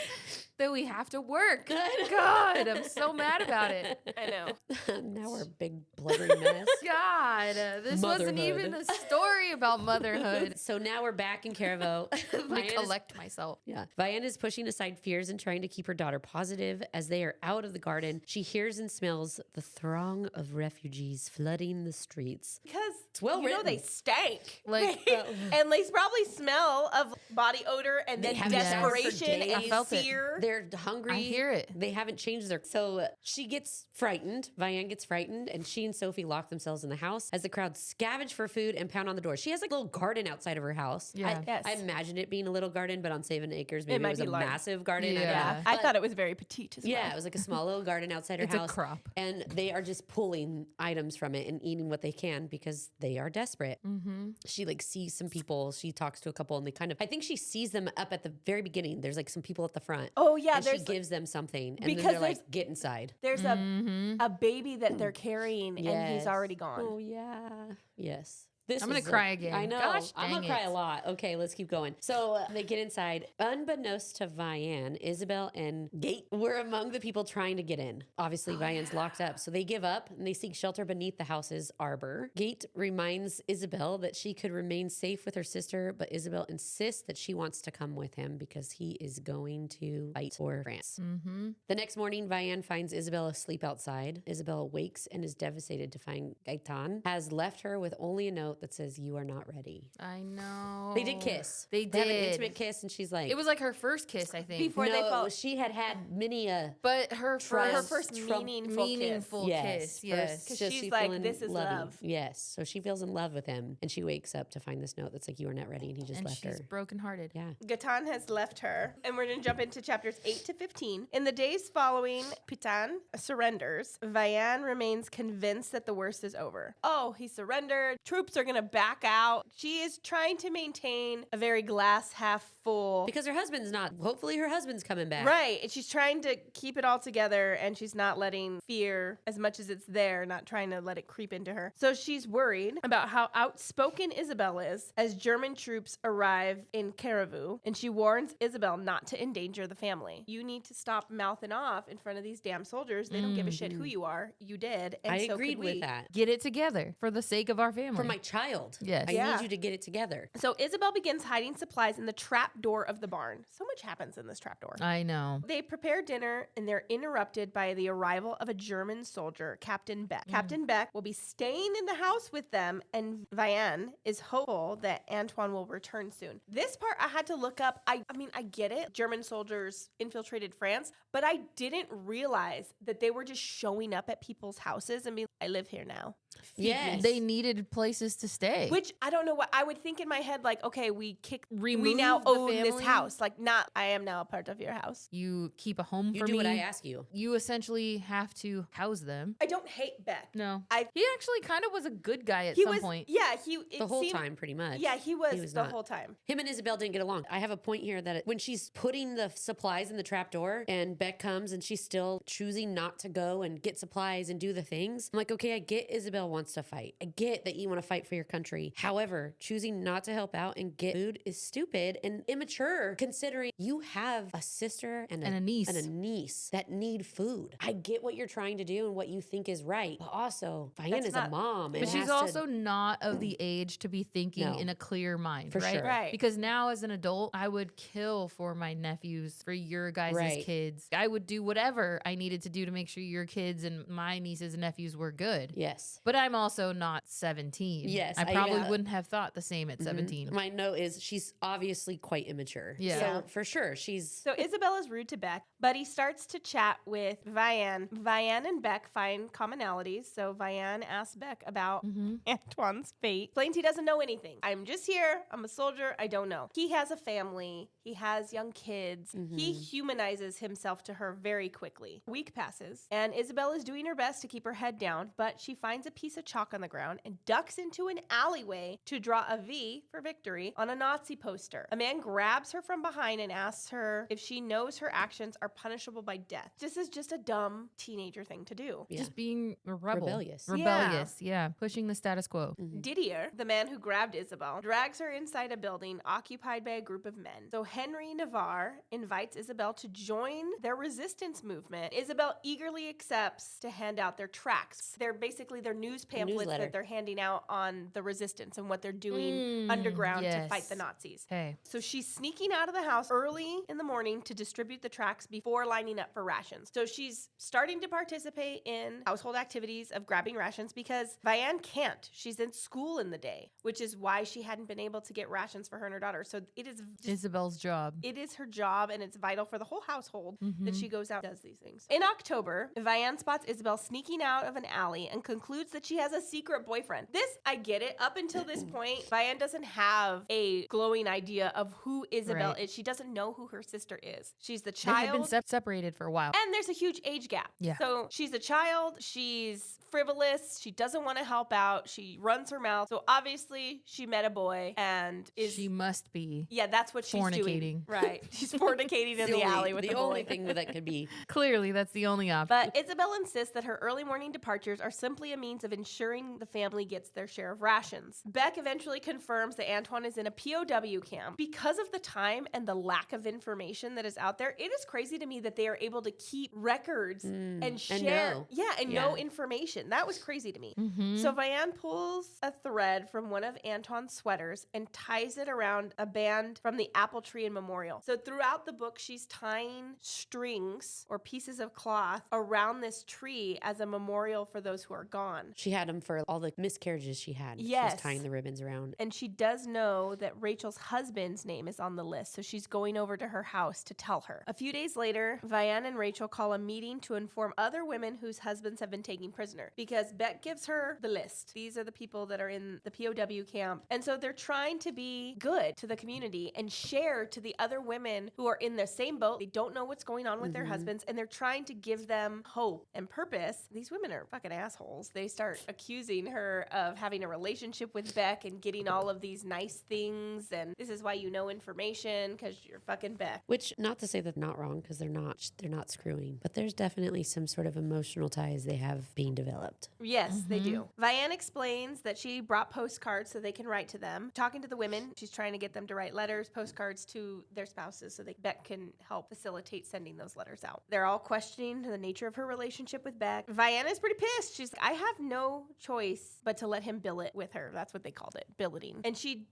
that we have to work? God, I'm so mad about it. I know. Now we're a big blubbery mess. God, this wasn't even Motherhood. a story about motherhood. So now we're back in Caraveau. Let me collect myself. Yeah. Vianne is pushing aside fears and trying to keep her daughter positive. As they are out of the garden, she hears and smells the throng of refugees flooding the streets. Because well you know written. they stank. Like, and they probably smell of body odor and They then haven't showered for desperation days. and I felt it. fear. They're hungry. I hear it. They haven't changed their. So she gets frightened. Vianne gets frightened, and she and Sophie lock themselves in the house as the crowd scavenge for food and pound on the door. She has like a little garden outside of her house. Yeah. Yes. I imagined it being a little garden, but on 7 acres, maybe it might was be a large. massive garden. I don't Yeah. know. I But- thought it was very petite as well. Yeah, it was like a small little garden outside her It's a house. crop. And they are just pulling items from it and eating what they can because they are desperate. Mm-hmm. She like sees some people. She talks to a couple and they kind of, I think she sees them up at the very beginning. There's like some people at the front. Oh yeah, and she there's gives them something. And because then they're there's- like, get inside. there's Mm-hmm. a baby that they're carrying and he's Yes. already gone. Oh, yeah. Yes. This I'm gonna is cry again. I know. Gosh, I'm dang gonna cry it. a lot. Okay, let's keep going. So they get inside. Unbeknownst to Vianne, Isabelle and Gate were among the people trying to get in. Obviously, Vianne's locked up, so they give up and they seek shelter beneath the house's arbor. Gate reminds Isabelle that she could remain safe with her sister, but Isabelle insists that she wants to come with him because he is going to fight for France. Mm-hmm. The next morning, Vianne finds Isabelle asleep outside. Isabelle awakes and is devastated to find Gaetan has left her with only a note note that says, "You are not ready." I know. They did kiss. They They had an did. intimate kiss, and she's like, It was like her first kiss, I think. Before no, they fall. she had many a But her Trust. first meaningful kiss. Yes. First, 'Cause just she's she like, feeling "This is loving." love. Yes, so she feels in love with him, and she wakes up to find this note that's like, "You are not ready," and he just And left she's her. brokenhearted. Yeah. Gatan has left her, and we're going to jump into chapters 8 to 15. In the days following Pitan surrenders, Vianne remains convinced that the worst is over. Oh, he surrendered. Troops are going to back out. She is trying to maintain a very glass half full. Because her husband's not. Hopefully, her husband's coming back. Right. And she's trying to keep it all together, and she's not letting fear, as much as it's there, not trying to let it creep into her. So she's worried about how outspoken Isabelle is as German troops arrive in Caravu, and she warns Isabelle not to endanger the family. You need to stop mouthing off in front of these damn soldiers. They don't give a shit who you are. You did. And I so agreed could we. with that. Get it together for the sake of our family. For my child. Yes. I Yeah. need you to get it together. So Isabelle begins hiding supplies in the trap door of the barn. So much happens in this trap door. I know. They prepare dinner and they're interrupted by the arrival of a German soldier, Captain Beck. Captain Beck will be staying in the house with them, and Vianne is hopeful that Antoine will return soon. This part I had to look up. I mean, I get it. German soldiers infiltrated France, but I didn't realize that they were just showing up at people's houses and being, I live here now. Yes. They needed places to stay. Which I don't know what I would think in my head, like, okay, we Remove now the own this family? house. Like, not, I am now a part of your house. You keep a home You for do me. what I ask you. You essentially have to house them. I don't hate Beck. No. I- He actually kind of was a good guy at He some was, point. yeah, it The whole seemed- time, pretty much. Yeah, he was the not. whole time. Him and Isabelle didn't get along. I have a point here that when she's putting the supplies in the trap door and Beck comes and she's still choosing not to go and get supplies and do the things, I'm like, okay, I get Isabelle wants to fight. I get that you want to fight for your country. However, choosing not to help out and get food is stupid and immature considering you have a sister and a niece. and a niece that need food. I get what you're trying to do and what you think is right. But also, Vianne is a not- mom. But she's also not of the age to be thinking No. in a clear mind, For right? sure. Right. Because now as an adult, I would kill for my nephews, for your guys' Right. kids. I would do whatever I needed to do to make sure your kids and my nieces and nephews were good. Yes. But I'm also not 17. Yes, I I- probably yeah. wouldn't have thought the same at 17. My note is she's obviously quite immature. Yeah. So for sure, she's So Isabella's rude to Beck, but he starts to chat with Vianne. Vianne and Beck find commonalities. So Vianne asks Beck about Antoine's fate. Explains he doesn't know anything. I'm just here. I'm a soldier. I don't know. He has a family. He has young kids. He humanizes himself to her very quickly. A week passes, and Isabelle is doing her best to keep her head down, but she finds a piece of chalk on the ground and ducks into an alleyway to draw a V for victory on a Nazi poster. A man grabs her from behind and asks her if she knows her actions are punishable by death. This is just a dumb teenager thing to do. Yeah. Just being a rebel. Rebellious. Rebellious, yeah. Pushing the status quo. Didier, the man who grabbed Isabelle, drags her inside a building occupied by a group of men. So Henry Navarre invites Isabelle to join their resistance movement. Isabelle eagerly accepts to hand out their tracts. They're basically their news pamphlets Newsletter. that they're handing out on the resistance and what they're doing underground to yes. fight the Nazis. Hey. So she's sneaking out of the house early in the morning to distribute the tracts before lining up for rations. So she's starting to participate in household activities of grabbing rations because Vianne can't. She's in school in the day, which is why she hadn't been able to get rations for her and her daughter. So it is just, Isabel's job. it is her job, and it's vital for the whole household that she goes out and does these things. In October, Vianne spots Isabelle sneaking out of an alley and concludes that she has a secret boyfriend. This, I get it. Up until this point, Vianne doesn't have a glowing idea of who Isabelle Right. is. She doesn't know who her sister is. She's the They had been child. separated for a while. And there's a huge age gap. Yeah. So she's a child. She's frivolous. She doesn't want to help out. She runs her mouth. So obviously she met a boy and is. She must be. Yeah, that's what she's doing. Fornicating. Right. She's fornicating in the alley with the boy. only thing that could be. Clearly, that's the only option. But Isabelle insists that her early morning departures are simply a means of ensuring the family gets their share of rations. Beck eventually confirms that Antoine is in a POW camp. Because of the time and the lack of information that is out there, it is crazy to me that they are able to keep records and share. know. Know information. That was crazy to me. So Vianne pulls a thread from one of Antoine's sweaters and ties it around a band from the apple tree and memorial. So throughout the book, she's tying strings or pieces of cloth around this tree as a memorial for those who are gone. She had them for all the miscarriages she had. Yes. She was tying the ribbons around. And she does know that Rachel's husband's name is on the list, so she's going over to her house to tell her. A few days later, Vianne and Rachel call a meeting to inform other women whose husbands have been taken prisoner because Beck gives her the list. These are the people that are in the POW camp. And so they're trying to be good to the community and share to the other women who are in the same boat. They don't know what's going on with their husbands, and they're trying to give them hope and purpose. These women are fucking assholes. They start accusing her of having a relationship with Beck and getting all of these nice things, and this is why you know information, because you're fucking Beck. Which, not to say that not wrong, because they're not screwing, but there's definitely some sort of emotional ties they have being developed. Yes, they do. Vianne explains that she brought postcards so they can write to them. Talking to the women, she's trying to get them to write letters, postcards to their spouses so that Beck can help facilitate sending those letters out. They're all questioning the nature of her relationship with Beck. Vianne is pretty pissed. She's like, I have no choice but to let him billet with her. That's what they called it, billeting. And she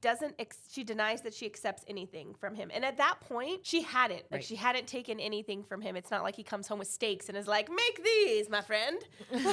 she denies that she accepts anything from him. And at that point, she hadn't. Like, she hadn't taken anything from him. It's not like he comes home with steaks and is like, make these, my friend.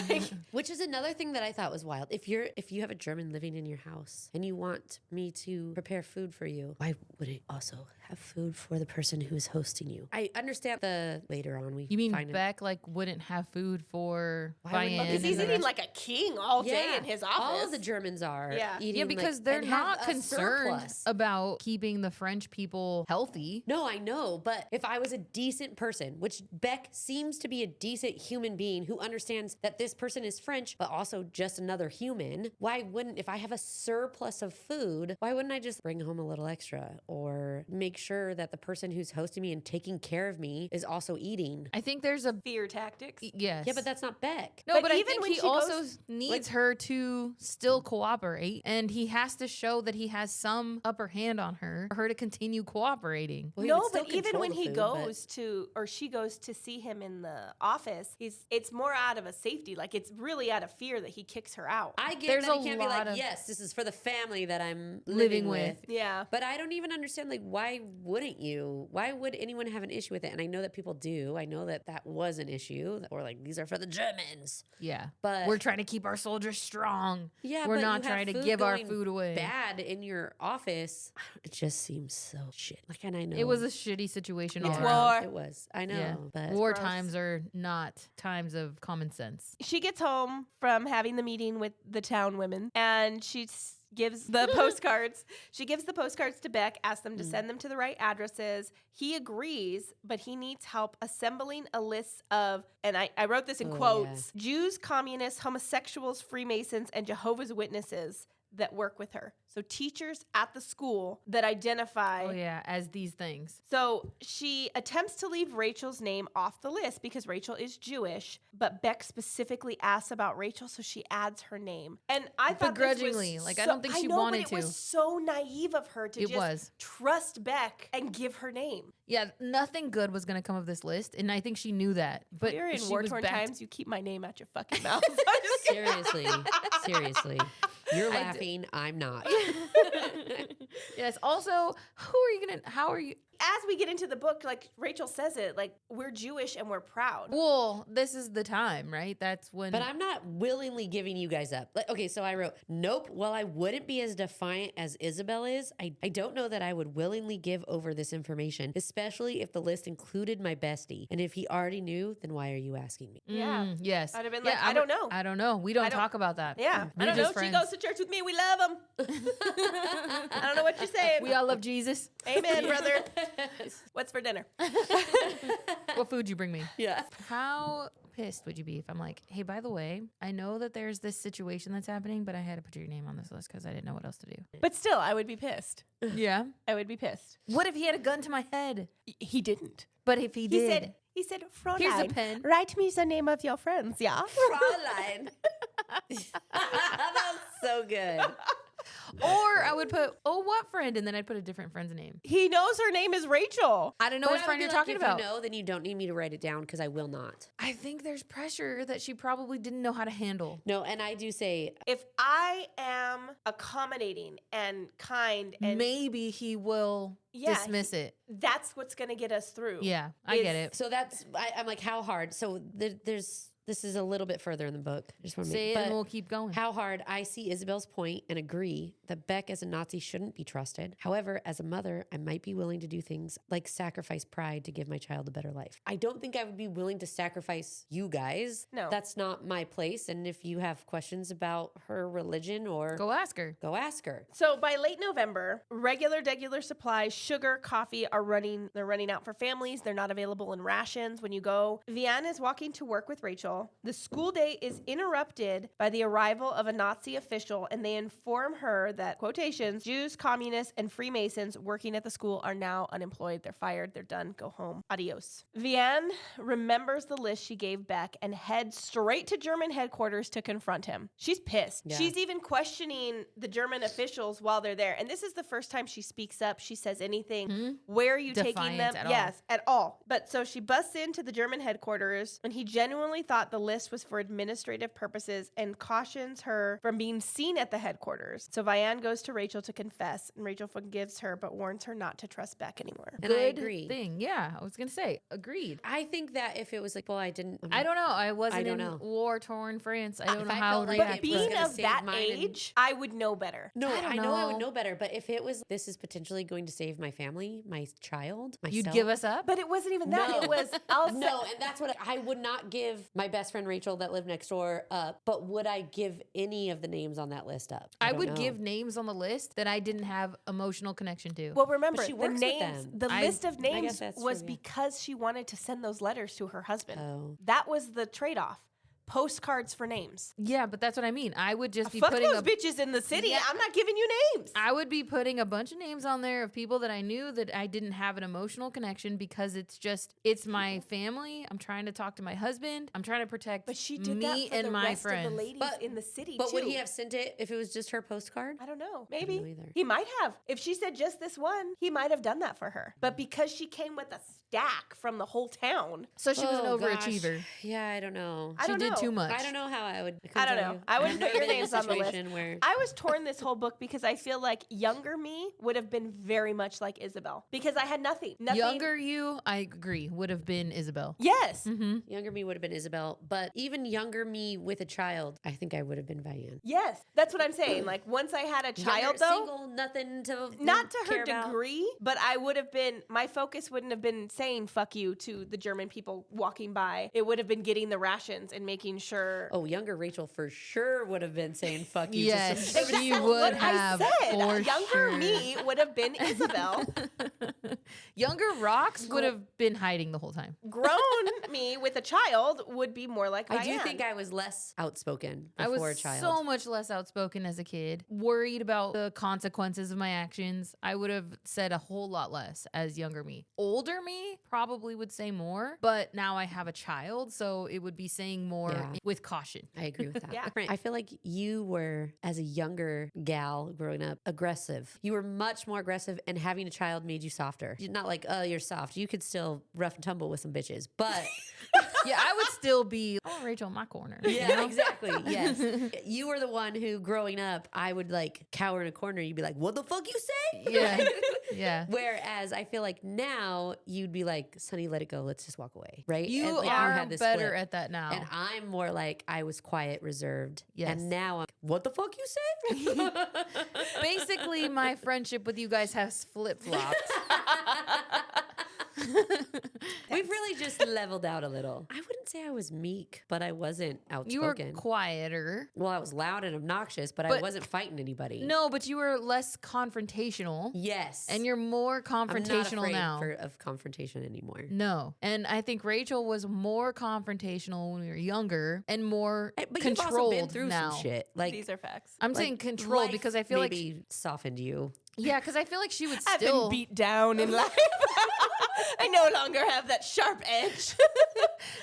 Like, which is another thing that I thought was wild. If you have a German living in your house and you want me to prepare food for you, why would it also have food for the person who is hosting you? I understand the later on we You mean find Beck wouldn't have food for Why would- Vianne? because he's and the eating rest- like a king all day in his office. All of the Germans are eating. Yeah, because like, they're and have not a concerned surplus. about keeping the French people healthy. No, I know, but if I was a decent person, which Beck seems to be a decent human being who understands that this person is French, but also just another human, why wouldn't, if I have a surplus of food, why wouldn't I just bring home a little extra or make sure that the person who's hosting me and taking care of me is also eating? I think there's a fear tactics. yes. Yeah, but that's not Beck. No, But but I even think when he she also goes- needs her to still cooperate, and he has to show that he has some upper hand on her for her to continue cooperating. Well, he No, would still but even control when the he food, goes to, or she goes to see him in the office, it's more out of a safety. Like, it's really out of fear that he kicks her out. I get There's that a he can't be lot like, of- yes, this is for the family that I'm Living living with. with. Yeah. But I don't even understand, like, why wouldn't you? Why would anyone have an issue with it? And I know that people do. I know that that was an issue. Or, like, these are for the Germans. Yeah, But we're trying to keep our soldiers strong. yeah, we're but not you have trying to food give our going food away. bad in your office. It just seems so shit. Like, and I know It was a shitty situation It's all war. around. It was. I know. Yeah. But War gross. times are not times of common sense. She gets home from having the meeting with the town women, and she gives the postcards. She gives the postcards to Beck, asks them to send them to the right addresses. He agrees, but he needs help assembling a list of, and I wrote this in quotes, Jews, communists, homosexuals, Freemasons, and Jehovah's Witnesses that work with her. So teachers at the school that identify. Oh yeah, as these things. So she attempts to leave Rachel's name off the list because Rachel is Jewish, but Beck specifically asks about Rachel, so she adds her name. And I thought this was Begrudgingly, like, I don't think she wanted but it was so naive of her to It just was. trust Beck and give her name. Yeah, nothing good was gonna come of this list, and I think she knew that. But We're in she was war-torn backed- times. You keep my name out your fucking mouth. I'm just kidding. seriously. You're laughing. I'm not. Yes. Also, how are you? As we get into the book, like Rachel says it, like, we're Jewish and we're proud. Well, this is the time, right? That's when. But I'm not willingly giving you guys up. Like, okay, so I wrote, nope, while I wouldn't be as defiant as Isabelle is, I don't know that I would willingly give over this information, especially if the list included my bestie. And if he already knew, then why are you asking me? Yeah. Yes. I'd have been like, I don't know. I don't know. We don't I don't- talk about that. Yeah. We're I don't know. just She friends. goes to church with me. We love him. I don't know what you're saying. We all love Jesus. Amen, brother. What's for dinner? What food you bring me? Yeah. How pissed would you be if I'm like, hey, by the way, I know that there's this situation that's happening, but I had to put your name on this list because I didn't know what else to do. But still, I would be pissed. Yeah. I would be pissed. What if he had a gun to my head? He didn't. But if he He did, said, Fräulein, Here's a pen. write me the name of your friends, yeah? Fräulein. That's so good. or I would put, oh, what friend? And then I'd put a different friend's name. He knows her name is Rachel. I don't know But which I would friend be you're like, talking if about. you know, then you don't need me to write it down because I will not. I think there's pressure that she probably didn't know how to handle. No, and I do say, If I am accommodating and kind and Maybe he will Yeah, dismiss it. that's what's going to get us through. Yeah, I get it. so that's, I'm like, how hard? So there's This is a little bit further in the book. I just want to Say it and we'll keep going. How hard I see Isabel's point and agree that Beck as a Nazi shouldn't be trusted. However, as a mother, I might be willing to do things like sacrifice pride to give my child a better life. I don't think I would be willing to sacrifice you guys. No. That's not my place. And if you have questions about her religion or Go ask her. go ask her. So by late November, regular supplies, sugar, coffee they're running out for families. They're not available in rations when you go. Vianne is walking to work with Rachel. The school day is interrupted by the arrival of a Nazi official, and they inform her that, quotations, Jews, communists, and Freemasons working at the school are now unemployed. They're fired. They're done. Go home. Adios. Vianne remembers the list she gave Beck and heads straight to German headquarters to confront him. She's pissed. Yeah. She's even questioning the German officials while they're there. And this is the first time she speaks up. She says anything. Where are you taking Defiant them? at all. Yes, at all. But so she busts into the German headquarters, and he genuinely thought the list was for administrative purposes and cautions her from being seen at the headquarters. So Vianne goes to Rachel to confess, and Rachel forgives her but warns her not to trust Beck anymore. And I Good agree. thing. Yeah, I was going to say, agreed. I think that if it was like, well, I don't know. I wasn't don't in know. war-torn France. I don't If know I how felt to like react. it But was being gonna of save that mine and- age, I would know better. No, I I don't know I know. would know better, but if it was, this is potentially going to save my family, my child, myself. You'd give us up? But it wasn't even that. No. It was, I'll No, and that's what I would not give my best friend Rachel that lived next door up, but would I give any of the names on that list up? I don't would know. give names on the list that I didn't have emotional connection to. Well, remember, she the works with names, them. the list of guess names that's was true, yeah. because she wanted to send those letters to her husband. Oh. That was the trade-off. Postcards for names. Yeah, but that's what I mean. I would just be Fuck putting those a bitches in the city. Yeah. I'm not giving you names. I would be putting a bunch of names on there of people that I knew that I didn't have an emotional connection because it's my family. I'm trying to talk to my husband. I'm trying to protect But she did me that for and the my rest friends. of the ladies in the city, But too. would he have sent it if it was just her postcard? I don't know. know Maybe. either. He might have. If she said just this one, he might have done that for her. But because she came with a stack from the whole town, So she was an Oh, gosh. overachiever. Yeah, I don't know. I She don't did know. too much. I don't know how I would. I don't tell know. you. I wouldn't I've put never your been in a names on the list. situation Where I was torn this whole book because I feel like younger me would have been very much like Isabel because I had nothing. Younger you, I agree, would have been Isabel. Yes. younger me would have been Isabelle, but even younger me with a child, I think I would have been Vianne. Yes. That's what I'm saying. Like once I had a child Younger, though, single, nothing to not to her care about. degree, but I would have been, my focus wouldn't have been saying fuck you to the German people walking by. It would have been getting the rations and making sure. Oh, younger Rachel for sure would have been saying fuck you. Yes, To some she That's would what have I said. for Younger sure. me would have been Isabel. Younger Rocks would have been hiding the whole time. Grown me with a child would be more like I do Vianne. think I was less outspoken I before was a child. so much less outspoken as a kid, worried about the consequences of my actions. I would have said a whole lot less as younger me. Older me probably would say more, but now I have a child, so it would be saying more Yeah. with caution. I agree with that. Yeah. I feel like you were, as a younger gal growing up, aggressive. You were much more aggressive, and having a child made you softer. You're not like, oh, you're soft. You could still rough and tumble with some bitches, but Yeah, I would still be, oh, Rachel in my corner. you yeah, know? exactly. Yes, you were the one who, growing up, I would like cower in a corner. You'd be like, "What the fuck you say?" Yeah. Yeah. Whereas I feel like now you'd be like, "Sonny, let it go. Let's just walk away." Right? You And, like, are had this better flip. at that now. And I'm more like I was quiet, reserved. Yes. And now I'm, what the fuck you say? Basically, my friendship with you guys has flip-flopped. We've really just leveled out a little. I wouldn't say I was meek, but I wasn't You were outspoken. quieter. Well, I was loud and obnoxious, but I But- wasn't fighting anybody. No, but you were less confrontational. Yes. And you're more I'm not confrontational afraid now. of confrontation anymore. No. And I think Rachel was more confrontational when we were younger and more But you've also controlled been through now. some shit. Like, These are facts. I'm like, saying controlled life because I feel like maybe softened you. yeah, because I feel like she would I've still been beat down in life. I no longer have that sharp edge.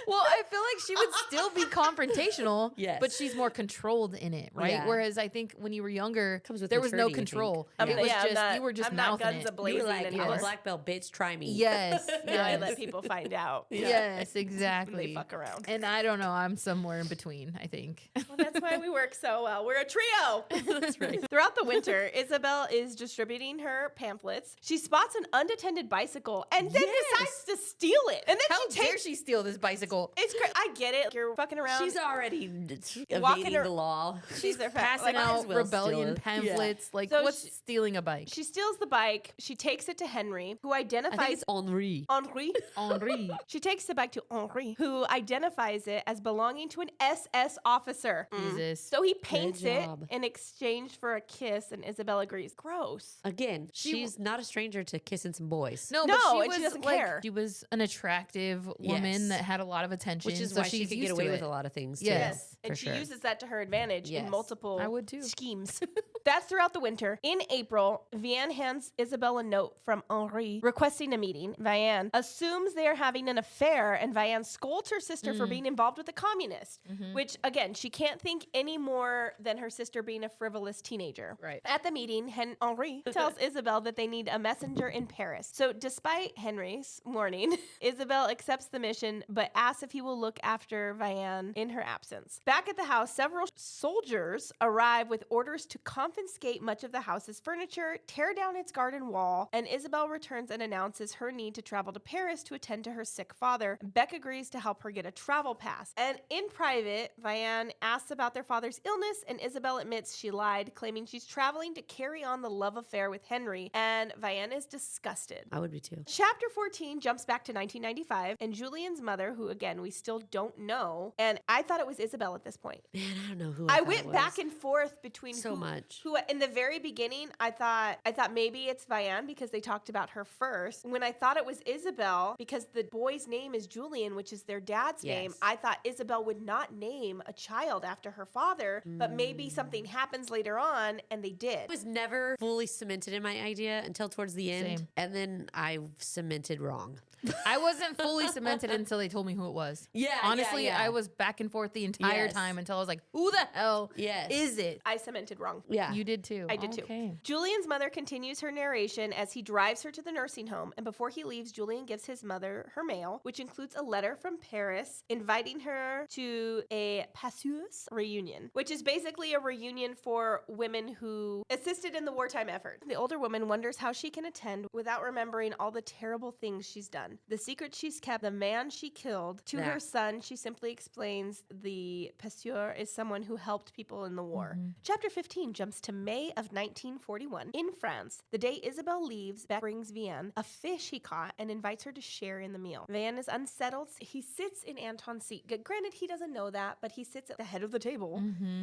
well, I feel like she would still be confrontational, Yes. but she's more controlled in it, right? Yeah. Whereas I think when you were younger, Comes with there was no maturity, I think. control. I'm- It was I'm just not- you were just I'm not mouthing guns it. a-blazing You were like, anymore. I'm a black belt, bitch, try me. Yes, Now I yes. let people find out. Yes, When exactly. they fuck around. And I don't know. I'm somewhere in between, I think. Well, that's why we work so well. We're a trio. That's right. Throughout the winter, Isabel is distributing her pamphlets. She spots an unattended bicycle and then decides to steal it. And then How she dare takes she steal this bicycle? It's great. I get it. You're fucking around. She's already Walking evading her- the law. She's their Passing might as out well rebellion steal it. pamphlets. Like, So what's she- stealing a bike? She steals the bike. She takes it to Henry, who I think identifies it's Henri. Henri. Henri. She takes the bike to Henri, who identifies it as belonging to an SS officer. Jesus. So he paints it job. in exchange for a kiss, and Isabel agrees. Gross. Again, she's not a stranger to kissing some boys. No, No, but she and was she doesn't like, care. she was an attractive woman Yes. that had a lot of attention. Which is so why she she's could used get to away with it. a lot of things. Yes. too, And for she sure. uses that to her advantage in Yes. multiple I would too. schemes. That's throughout the winter. In April, Vianne hands Isabel a note from Henri requesting a meeting. Vianne assumes they are having an affair, and Vianne scolds her sister for being involved with a communist, which, again, she can't think any more than her sister being a frivolous teenager. Right. At the meeting, Henri tells Isabel that they need a messenger in Paris. So despite Henry's warning, Isabel accepts the mission, but asks if he will look after Vianne in her absence. Back at the house, several soldiers arrive with orders to confiscate much of the house's furniture, tear down its garden wall, and Isabel returns and announces her need to travel to Paris to attend to her sick father. Beck agrees to help her get a travel pass. And in private, Vianne asks about their father's illness, and Isabel admits she lied, claiming she's traveling to carry on the love affair with Henry, and Vianne is disgusted. I would be too. Chapter 14 jumps back to 1995, and Julian's mother, who again we still don't know, and I thought it was Isabel at this point. Man, I don't know who I thought went it was. back and forth between So much. Who in the very beginning I thought maybe it's Vianne because they talked about her first. When I thought it was Isabel because the boy's name is Julian, which is their dad's name, Yes. I thought Isabel would not name a child after her father, but maybe something happens later on, and they did. It was never fully cemented in my idea until towards the end. Same. And then I cemented wrong. I wasn't fully cemented until they told me who it was. Yeah, Honestly, yeah. I was back and forth the entire Yes. time until I was like, who the hell Yes. is it? I cemented wrong. Yeah. You did too. I did too. Okay. Julian's mother continues her narration as he drives her to the nursing home, and before he leaves, Julian gives his mother her mail, which includes a letter from Paris inviting her to a passeuse reunion, which is basically a reunion for women who assisted in the wartime effort. The older woman wonders how she can attend without remembering all the terrible things she's done. The secret she's kept, the man she killed. To her son, she simply explains the pasteur is someone who helped people in the war. Chapter 15 jumps to May of 1941 in France. The day Isabel leaves, Beck brings Vianne a fish he caught and invites her to share in the meal. Vianne is unsettled. He sits in Anton's seat. Granted, he doesn't know that, but he sits at the head of the table.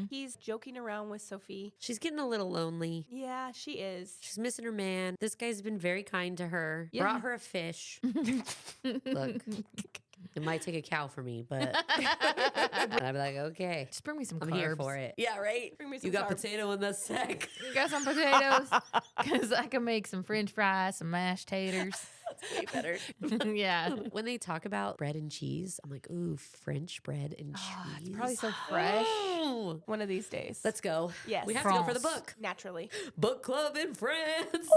He's joking around with Sophie. She's getting a little lonely. Yeah, she is. She's missing her man. This guy's been very kind to her. Yeah. Brought her a fish. Look, it might take a cow for me, but and I'd be like, okay, Just bring me some I'm carbs. here for it. Yeah, right? Bring me some You got carbs. potato in the sack. You got some potatoes? Because I can make some french fries, some mashed taters. That's way better. Yeah. When they talk about bread and cheese, I'm like, ooh, French bread and cheese. Oh, it's probably so fresh. Ooh. One of these days. Let's go. Yes. We have to go for the France. book. Naturally. Book club in France.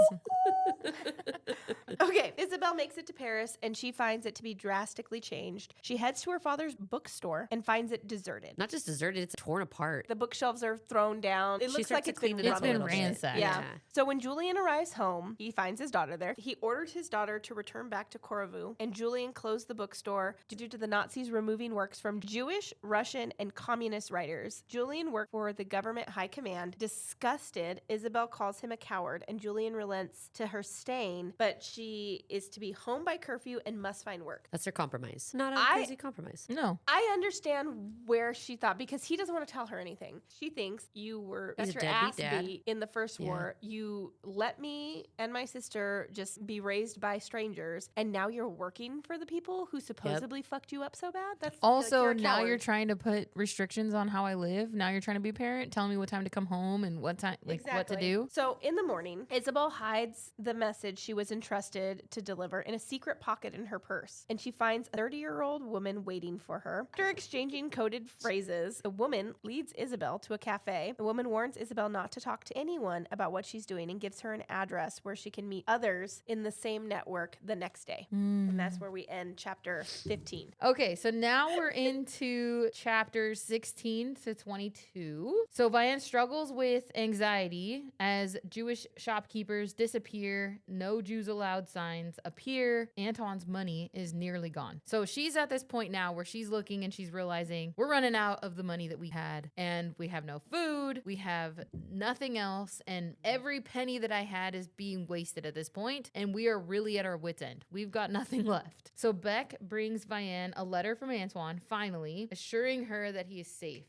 Okay, Isabel makes it to Paris and she finds it to be drastically changed. She heads to her father's bookstore and finds it deserted. Not just deserted, it's torn apart. The bookshelves are thrown down. It She looks like starts to it's been clean it up It's a been little bit. ransacked. Yeah. Yeah. So when Julian arrives home, he finds his daughter there. He orders his daughter to return back to Korovou, and Julian closed the bookstore due to the Nazis removing works from Jewish, Russian, and communist writers. Julian worked for the government high command. Disgusted, Isabel calls him a coward, and Julian relents to her staying, but she is to be home by curfew and must find work. That's their compromise. Not a crazy compromise. No. I understand where she thought, because he doesn't want to tell her anything. She thinks you were He's got a your ass deadbeat dad. beat in the first Yeah. war. You let me and my sister just be raised by strangers, and now you're working for the people who supposedly fucked you up so bad. That's Also, like, now you're you're trying to put restrictions on how I live. Now you're trying to be a parent, telling me what time to come home and what time, like what to do. So in the morning, Isabel hides the message she was entrusted to deliver in a secret pocket in her purse, and she finds a 30-year-old woman waiting for her. After exchanging coded phrases, the woman leads Isabel to a cafe. The woman warns Isabel not to talk to anyone about what she's doing and gives her an address where she can meet others in the same network the next day. And that's where we end chapter 15. Okay, so now we're into chapters 16 to 22. So Vianne struggles with anxiety as Jewish shopkeepers disappear, no Jews allowed signs appear here, Antoine's money is nearly gone. So she's at this point now where she's looking and she's realizing we're running out of the money that we had, and we have no food, we have nothing else, and every penny that I had is being wasted at this point, and we are really at our wit's end. We've got nothing left. So Beck brings Vianne a letter from Antoine, finally, assuring her that he is safe.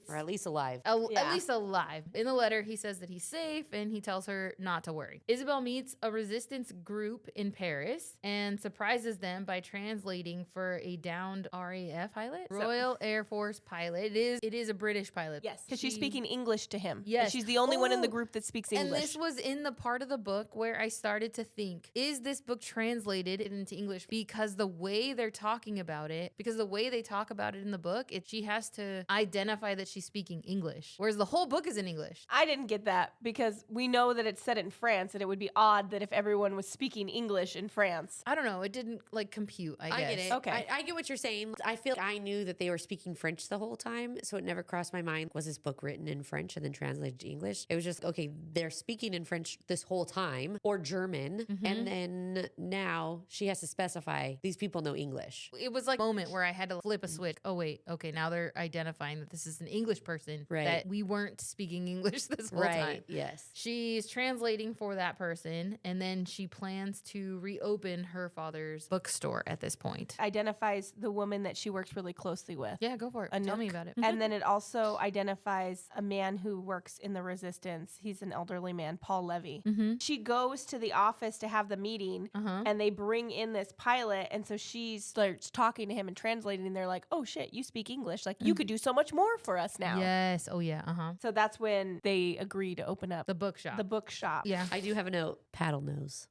Or at least alive. At least alive. In the letter, he says that he's safe, and he tells her not to worry. Isabelle meets a resistance group in Paris and surprises them by translating for a downed RAF pilot, Royal Air Force pilot. It is a British pilot. Yes, because she's speaking English to him. Yes. And she's the only one in the group that speaks English. And this was in the part of the book where I started to think, is this book translated into English? Because the way they're talking about it, because the way they talk about it in the book, she has to identify that she's speaking English, whereas the whole book is in English. I didn't get that because we know that it's set in France, and it would be odd that if everyone was speaking English in France. I don't know. It didn't compute, I guess. I get it. Okay. I get what you're saying. I feel like I knew that they were speaking French the whole time, so it never crossed my mind, was this book written in French and then translated to English? It was just, okay, they're speaking in French this whole time, or German, and then now she has to specify these people know English. It was like a moment where I had to flip a switch. Oh, wait. Okay, now they're identifying that this is an English person, Right. that we weren't speaking English this whole time. Yes. She's translating for that person, and then she plans to reopen her father's bookstore at this point. Identifies the woman that she works really closely with. Yeah, go for it. A Tell me nook. about it. And then it also identifies a man who works in the resistance. He's an elderly man, Paul Levy. She goes to the office to have the meeting, and they bring in this pilot. And so she starts talking to him and translating. And they're like, oh, shit, you speak English. Like, you could do so much more for us now. Yes. Oh, yeah. So that's when they agree to open up The bookshop. the bookshop. Yeah. I do have a note. Paddle nose.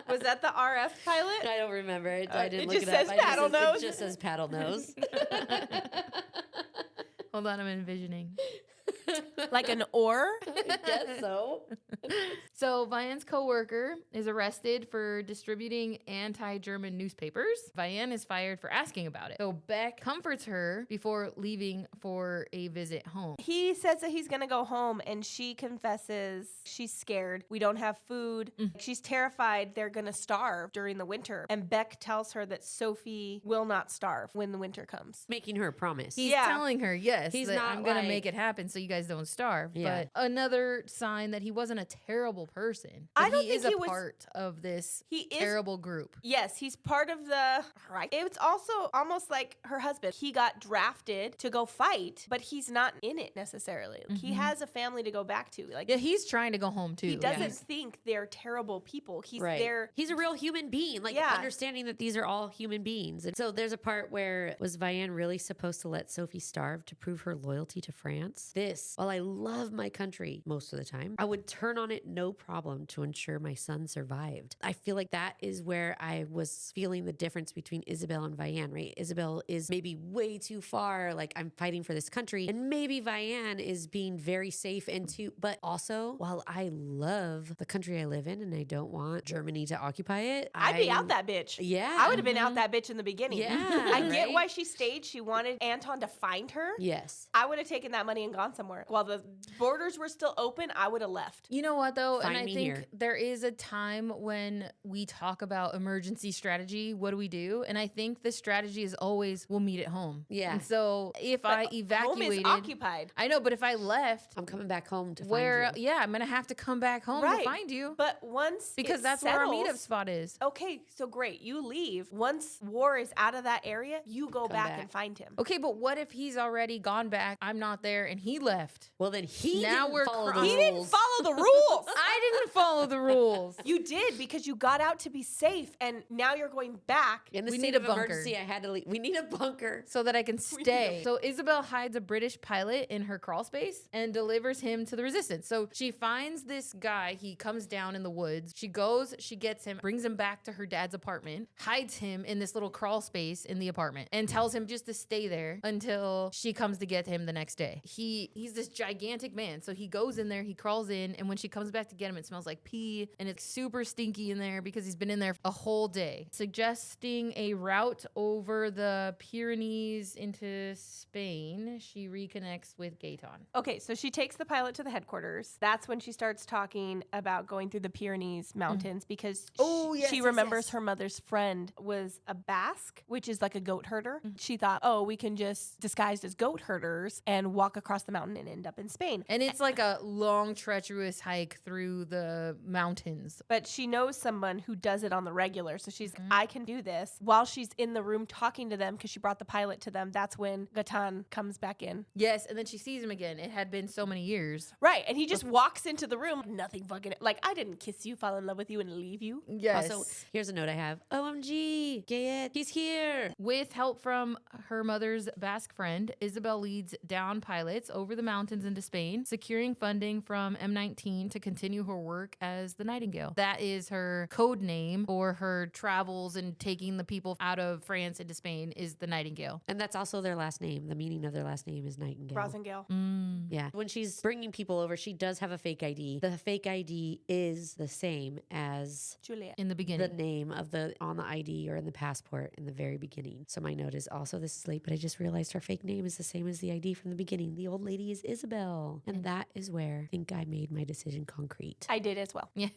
Was that the RF pilot? I don't remember it. I didn't it look just it up. says paddle nose. It just says paddle nose. Hold on, I'm envisioning. Like an oar? I guess so. So Vianne's coworker is arrested for distributing anti-German newspapers. Vianne is fired for asking about it. So Beck comforts her before leaving for a visit home. He says that he's going to go home, and she confesses she's scared. We don't have food. She's terrified they're going to starve during the winter. And Beck tells her that Sophie will not starve when the winter comes. Making her a promise. He's Yeah. telling her, yes, He's that not I'm going to like- make it happen so you guys don't starve. Yeah. But another sign that he wasn't a terrible person. I That don't he think is a he was- part of this He is- terrible group. Yes, he's part of the right. It's also almost like her husband. He got drafted to go fight, but he's not in it necessarily. He has a family to go back to. Like, Yeah, he's trying to go home too. he doesn't think they're terrible people. He's Right. there. He's a real human being. Like, Yeah. understanding that these are all human beings. And so there's a part where, was Vianne really supposed to let Sophie starve to prove her loyalty to France? While I love my country most of the time, I would turn on it no problem to ensure my son survived. I feel like that is where I was feeling the difference between Isabelle and Vianne, right? Isabelle is maybe way too far, like, I'm fighting for this country. And maybe Vianne is being very safe but also, while I love the country I live in and I don't want Germany to occupy it, I'd be out that bitch. Yeah. I would have been out that bitch in the beginning. Yeah, I get right? why she stayed. She wanted Anton to find her. Yes. I would have taken that money and gone somewhere. While the borders were still open, I would have left. You know what, though? Find and I me think here. there is a time when we talk about emergency strategy. What do we do? And I think the strategy is always, we'll meet at home. Yeah. And so if I Home evacuated. is occupied. I know, but if I left, I'm coming back home to where, find you. yeah, I'm going to have to come back home to find you. But once Because it that's where our settles- meetup spot is. Okay, so great. You leave. Once war is out of that area, you go back back. and find him. Okay, but what if he's already gone back? I'm not there and he left. Well, then he Now didn't we're follow cr- the He rules. didn't follow the rules. I didn't follow the rules. You did because you got out to be safe, and now you're going back. In the We state need a of bunker. emergency, I had to leave. We need a bunker. So that I can stay. So Isabelle hides a British pilot in her crawl space and delivers him to the resistance. So she finds this guy. He comes down in the woods. She goes, she gets him, brings him back to her dad's apartment, hides him in this little crawl space in the apartment, and tells him just to stay there until she comes to get him the next day. He's this gigantic man. So he goes in there, he crawls in, and when she comes back to get him. It smells like pee, and it's super stinky in there because he's been in there a whole day. Suggesting a route over the Pyrenees into Spain, she reconnects with Gaetan. Okay, so she takes the pilot to the headquarters. That's when she starts talking about going through the Pyrenees mountains because she remembers her mother's friend was a Basque, which is like a goat herder. She thought, oh, we can just disguise as goat herders and walk across the mountain and end up in Spain. And it's like a long, treacherous hike through the mountains. But she knows someone who does it on the regular. So she's I can do this. While she's in the room talking to them, because she brought the pilot to them, that's when Gaetan comes back in. Yes, and then she sees him again. It had been so many years. Right. And he just walks into the room. Nothing fucking, like, I didn't kiss you, fall in love with you, and leave you. Yes. Also, here's a note I have. OMG, Gayet, he's here. With help from her mother's Basque friend, Isabelle leads down pilots over the mountains into Spain, securing funding from M19 to continue her work as the Nightingale. That is her code name for her travels and taking the people out of France into Spain is the Nightingale. And that's also their last name. The meaning of their last name is Nightingale. Rosengale. Yeah. When she's bringing people over, she does have a fake ID. The fake ID is the same as Juliet. In the the beginning. name of the on the ID or in the passport in the very beginning. So my note is also, this is late, but I just realized her fake name is the same as the ID from the beginning. The old lady is Isabelle. And that is where I think I made my decision concrete. I did as well. Yeah.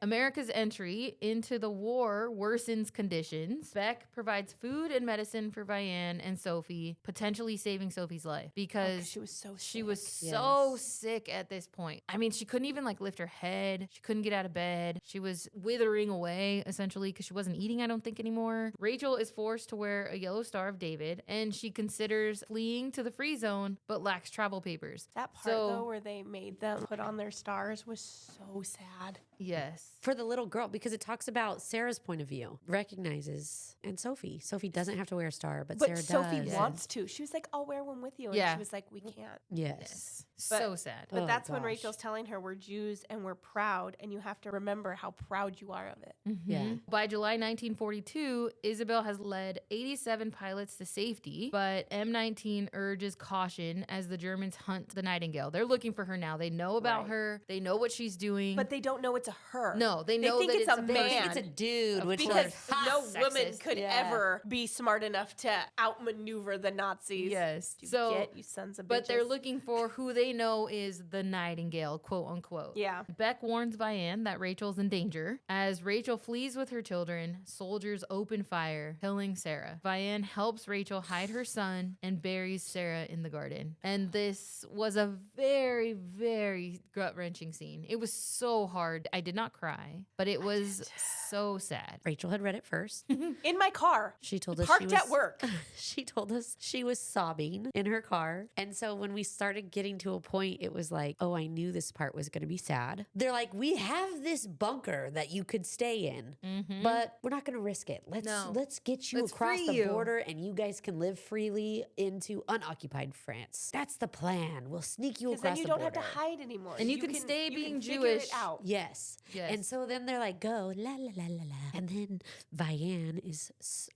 America's entry into the war worsens conditions. Beck provides food and medicine for Vianne and Sophie, potentially saving Sophie's life because She was so she sick. was so sick at this point. I mean, she couldn't even like lift her head. She couldn't get out of bed. She was withering away essentially because she wasn't eating, I don't think, anymore. Rachel is forced to wear a yellow Star of David and she considers fleeing to the free zone but lacks travel papers. That part, though, where they made them put on their stars was so sad. Yes. For the little girl, because it talks about Sarah's point of view, recognizes, and Sophie. Sophie doesn't have to wear a star, but Sarah Sophie does. wants to. She was like, I'll wear one with you. And Yeah. she was like, we can't. Yes. So sad. But Oh, that's when gosh. Rachel's telling her we're Jews and we're proud, and you have to remember how proud you are of it. Yeah. By July 1942, Isabelle has led 87 pilots to safety, but M19 urges caution as the Germans hunt the Nightingale. They're looking for her now. They know about Right. her. They know what she's doing. But they don't know it's a her. no, they know think that it's a person. man. It's a dude, which Because is no Ha, woman sexist. could Yeah. ever be smart enough to outmaneuver the Nazis. Yes. You So, get, you sons of but they're bitches. looking for who they know is the Nightingale, quote unquote. Yeah. Beck warns Vianne that Rachel's in danger. As Rachel flees with her children, soldiers open fire, killing Sarah. Vianne helps Rachel hide her son and buries Sarah in the garden. And this was a very, very gut-wrenching scene. It was so hard. I did not cry, but it was so sad. Rachel had read it first. In my car. She told us Parked she was, at work. She told us she was sobbing in her car. And so when we started getting to a point, it was like, oh, I knew this part was going to be sad. They're like, we have this bunker that you could stay in, but we're not going to risk it. Let's get you Let's across free the you. border and you guys can live freely into unoccupied France. That's the plan. We'll sneak you Because across then you the don't border. have to hide anymore. And you can stay being figure Jewish. it out. Yes. Yes. And so then they're like, go, la, la, la, la, la. And then Vianne is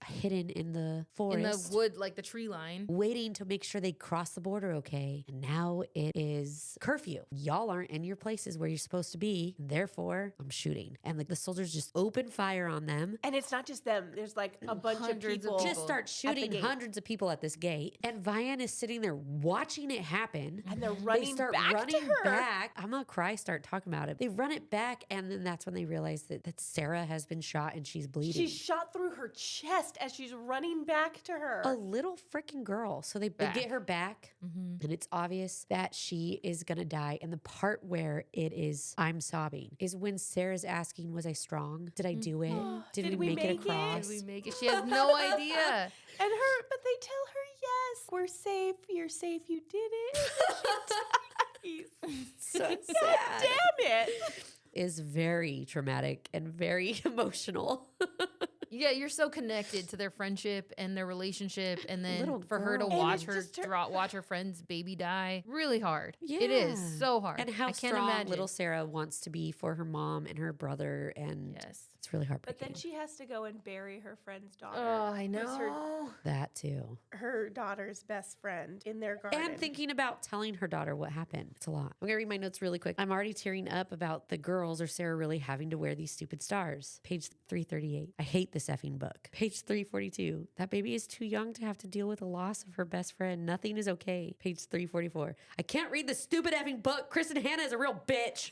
hidden in the forest. In the wood, like the tree line. Waiting to make sure they cross the border okay. And now it is curfew. Y'all aren't in your places where you're supposed to be. Therefore, I'm shooting. And like the soldiers just open fire on them. And it's not just them. There's like a bunch of Hundreds of people. Just start shooting gate. hundreds of people at this gate. And Vianne is sitting there watching it happen. And they're They running start back running to her. back. I'm gonna cry, start talking about it. They run it back, and then that's when they realize that Sarah has been shot and she's bleeding. She's shot through her chest as she's running back to her. a little freaking girl. So they get her back, and it's obvious that she is gonna die. And the part where it is, I'm sobbing, is when Sarah's asking, "Was I strong? Did I do it? Did we make it across?" Did we make it? She has no idea. And but they tell her, yes, we're safe. You're safe. You did it. She dies. So God sad. damn it. Is very traumatic and very emotional. Yeah, you're so connected to their friendship and their relationship, and then Little for her to girl. watch And it's just watch her friend's baby die, really hard. Yeah. It is so hard. And how I can't strong imagine. little Sarah wants to be for her mom and her brother. And Yes. it's really But heartbreaking. then she has to go and bury her friend's daughter. Oh, I who's know. That too. Her daughter's best friend in their garden. And thinking about telling her daughter what happened. It's a lot. I'm going to read my notes really quick. I'm already tearing up about the girls or Sarah really having to wear these stupid stars. Page 338. I hate this effing book. Page 342. That baby is too young to have to deal with the loss of her best friend. Nothing is okay. Page 344. I can't read this stupid effing book. Kristin Hannah is a real bitch.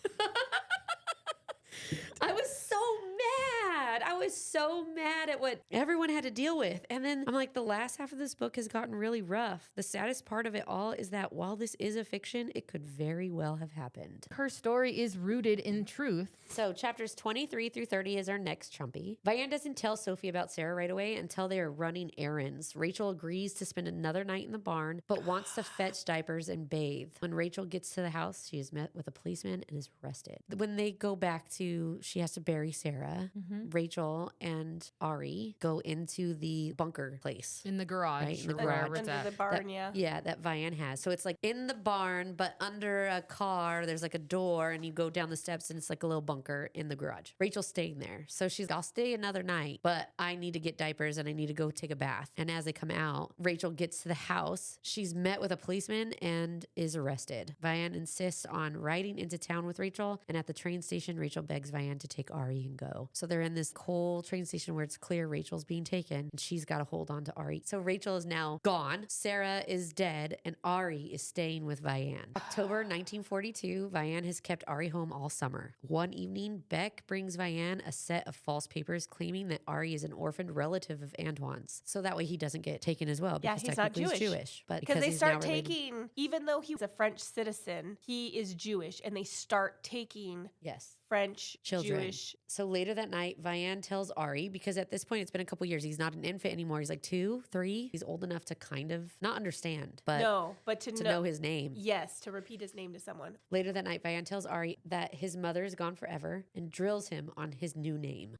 I was so mad. I was so mad at what everyone had to deal with. And then I'm like, the last half of this book has gotten really rough. The saddest part of it all is that while this is a fiction, it could very well have happened. Her story is rooted in truth. So chapters 23 through 30 is our next Chumpy. Vianne doesn't tell Sophie about Sarah right away until they are running errands. Rachel agrees to spend another night in the barn, but wants to fetch diapers and bathe. When Rachel gets to the house, she is met with a policeman and is arrested. When they go back to, she has to bury Sarah, Rachel and Ari go into the bunker place. In the garage, Right, in the or wherever garage. it's under at. the barn, yeah. That Vianne has. So it's like in the barn, but under a car, there's like a door, and you go down the steps, and it's like a little bunker in the garage. Rachel's staying there. So she's, I'll stay another night, but I need to get diapers and I need to go take a bath. And as they come out, Rachel gets to the house. She's met with a policeman and is arrested. Vianne insists on riding into town with Rachel, and at the train station, Rachel begs Vianne to take Ari and go. So they're in this whole train station where it's clear Rachel's being taken, and she's got to hold on to Ari. So Rachel is now gone. Sarah is dead, and Ari is staying with Vianne. October 1942, Vianne has kept Ari home all summer. One evening, Beck brings Vianne a set of false papers claiming that Ari is an orphaned relative of Antoine's. So that way he doesn't get taken as well, Yeah, because he's not technically Jewish. Jewish. But Because they he's now start related- taking, even though he was a French citizen, he is Jewish, and they start taking Yes. French, Children. Jewish. So later that night, Vianne tells Ari, because at this point it's been a couple years, he's not an infant anymore. He's like 2, 3. He's old enough to kind of not understand, but No, but to know his name. Yes, to repeat his name to someone. Later that night, Vianne tells Ari that his mother is gone forever and drills him on his new name.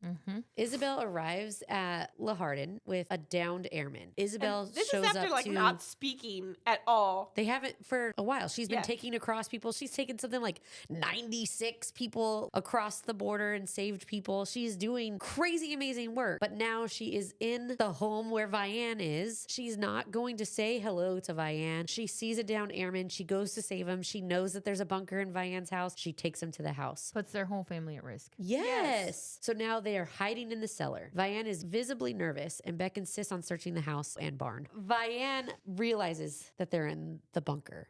Isabelle arrives at La Hardin with a downed airman. Isabelle And this shows is after up like to... not speaking at all. They haven't for a while. She's been Yeah. taking across people. She's taken something like 96 people across the border and saved people. She's doing crazy, amazing work. But now she is in the home where Vianne is. She's not going to say hello to Vianne. She sees a downed airman. She goes to save him. She knows that there's a bunker in Vianne's house. She takes him to the house. Puts their whole family at risk. Yes. So now they are hiding in the cellar. Vianne is visibly nervous, and Beck insists on searching the house and barn. Vianne realizes that they're in the bunker.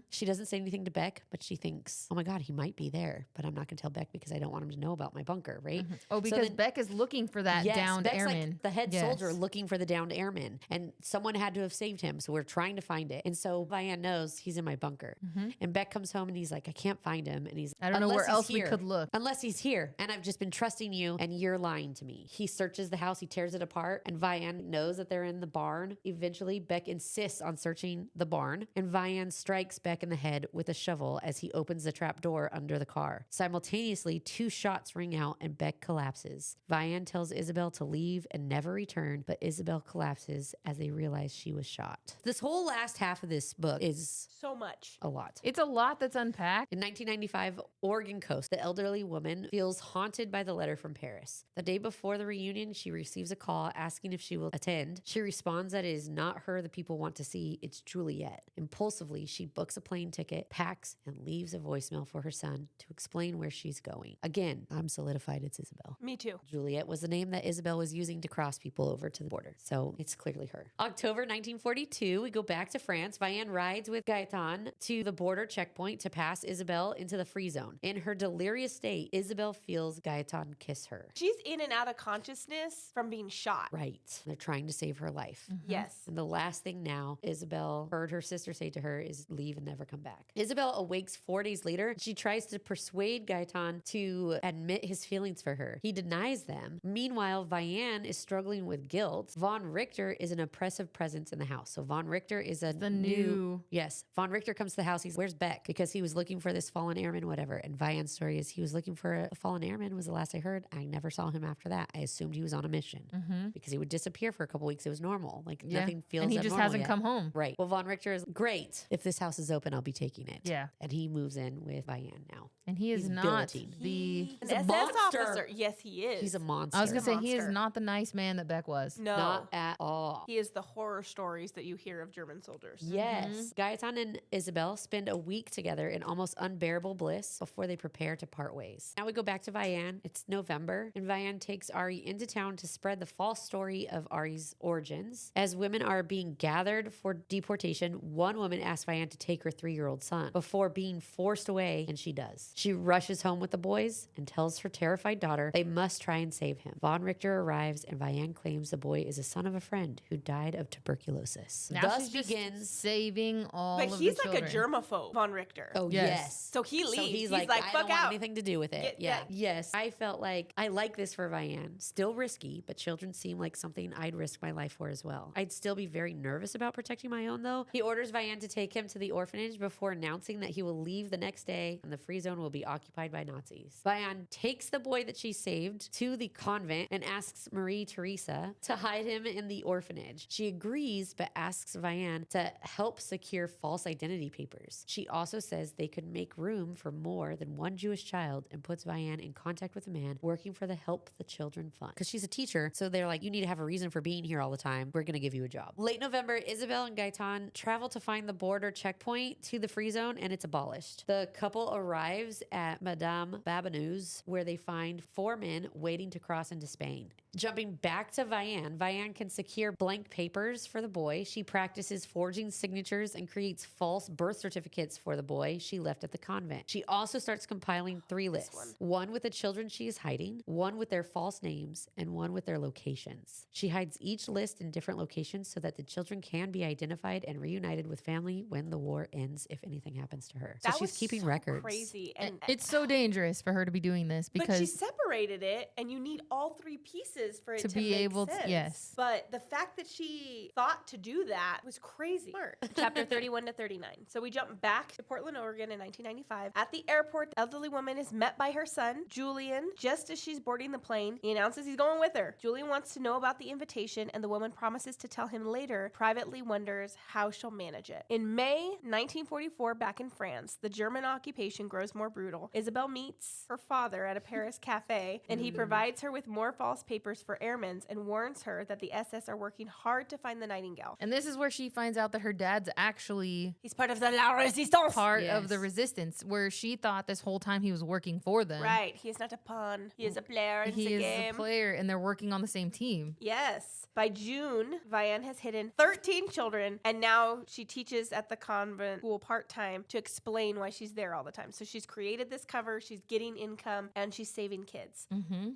She doesn't say anything to Beck, but she thinks, oh my God, he might be there, but I'm not going to tell Beck because I don't want him to know about my bunker, right? Oh, So because then- Beck is looking for that downed Beck's airman. like the head Yes. soldier looking for the downed airman, and someone had to have saved him. So we're trying to find it. And so Vianne knows he's in my bunker. And Beck comes home and he's like, I can't find him. And he's, I don't know "Unless where he's else we here. could look." Unless he's here. And I've just been trusting you, and you're lying to me. He searches the house, he tears it apart, and Vianne knows that they're in the barn. Eventually, Beck insists on searching the barn, and Vianne strikes Beck in the head with a shovel as he opens the trap door under the car. Simultaneously, 2 shots ring out, and Beck collapses. Vianne tells Isabelle to leave and never return, but Isabelle collapses as they realize she was shot. This whole last half of this book is So much. a lot. It's a lot that's unpacked. In 1995, Oregon coast, the elderly woman feels haunted by the letter from Paris. The day before the reunion, she receives a call asking if she will attend. She responds that it is not her the people want to see, it's Juliet. Impulsively, she books a plane ticket, packs, and leaves a voicemail for her son to explain where she's going. Again, I'm solidified it's Isabelle. Me too. Juliet was the name that Isabelle was using to cross people over to the border. So it's clearly her. October 1942, we go back to France. Vianne rides with Gaetan to the border checkpoint to pass Isabelle into the free zone. In her delirious state, Isabelle feels Gaetan kiss her. She's in and out of consciousness from being shot. Right. They're trying to save her life. Yes. And the last thing now Isabelle heard her sister say to her is leave and never come back. Isabelle awakes 4 days later. She tries to persuade Gaetan to admit his feelings for her. He denies them. Meanwhile, Vianne is struggling with guilt. Von Richter is an oppressive presence in the house. So Von Richter is The new. Yes. Von Richter comes to the house. Where's Beck? Because he was looking for this fallen airman, whatever. And Vianne's story is he was looking for a fallen airman was the last I heard. I never saw him after that. I assumed he was on a mission because he would disappear for a couple weeks. It was normal. Like nothing feels And he just abnormal hasn't yet. come home. Right. Well, Von Richter is great. If this house is open, I'll be taking it. Yeah. And he moves in with Vianne now. And he is He's not billeting. the. He's a an SS monster. officer. Yes, he is. He's a monster. I was going to say, he is monster. not the nice man that Beck was. No. Not at all. He is the horror stories that you hear of German soldiers. Yes. Gaetan and Isabelle spend a week together in almost unbearable bliss before they prepare to part ways. Now we go back to Vianne. It's November, and Vianne takes Ari into town to spread the false story of Ari's origins. As women are being gathered for deportation, one woman asks Vianne to take her 3-year-old son before being forced away, and she does. She rushes home with the boys and tells her terrified daughter they must try and save him. Von Richter arrives, and Vianne claims the boy is a son of a friend who died of tuberculosis. Now Thus she's just begins. saving all But of he's the like a children. germaphobe, Von Richter. Oh, Yes. yes. So he leaves. So he's like, I fuck don't want out. anything to do with it. Yeah. Yes. I felt like I like this for Vianne. Still risky, but children seem like something I'd risk my life for as well. I'd still be very nervous about protecting my own, though. He orders Vianne to take him to the orphanage before announcing that he will leave the next day and the free zone will be occupied by Nazis. Vianne takes the boy that she saved to the convent and asks Marie Theresa to hide him in the orphanage. She agrees, but asks Vianne to help secure false identity papers. She also says they could make room for more than one Jewish child and puts Vianne in contact with a man working for the Help the Children Fund. Because she's a teacher, so they're like, you need to have a reason for being here all the time. We're going to give you a job. Late November, Isabelle and Gaetan travel to find the border checkpoint to the free zone, and it's abolished. The couple arrives at Madame Babineau's, where they find 4 men waiting to cross into Spain. Jumping back to Vianne, Vianne can secure blank papers for the boy. She practices forging signatures and creates false birth certificates for the boy she left at the convent. She also starts compiling 3 lists. One with the children she is hiding, one with their false names, and one with their locations. She hides each list in different locations so that the children can be identified and reunited with family when the war ends if anything happens to her. So That she's was keeping so records. crazy. And It's so dangerous for her to be doing this but she because separated it, and you need all 3 pieces for it to be make able to- sense. yes. But the fact that she thought to do that was crazy. Smart. Chapter 31 to 39. So we jump back to Portland, Oregon in 1995. At the airport, the elderly woman is met by her son, Julian, just as she's boarding the plane. He announces he's going with her. Julian wants to know about the invitation, and the woman promises to tell him later, privately wonders how she'll manage it. In May 1944, back in France, the German occupation grows more brutal. Isabelle meets her father at a Paris cafe, and he provides her with more false papers for airmen and warns her that the SS are working hard to find the Nightingale. and this is where she finds out that her dad's actually He's part of the La Resistance. part of the Yes. resistance, where she thought this whole time he was working for them. Right. He is not a pawn. He is a player in He the is game. a player and they're working on the same team. Yes. By June, Vianne has hidden 13 children, and now she teaches at the convent school part-time to explain why she's there all the time. So she's created this cover, she's getting income, and she's saving kids.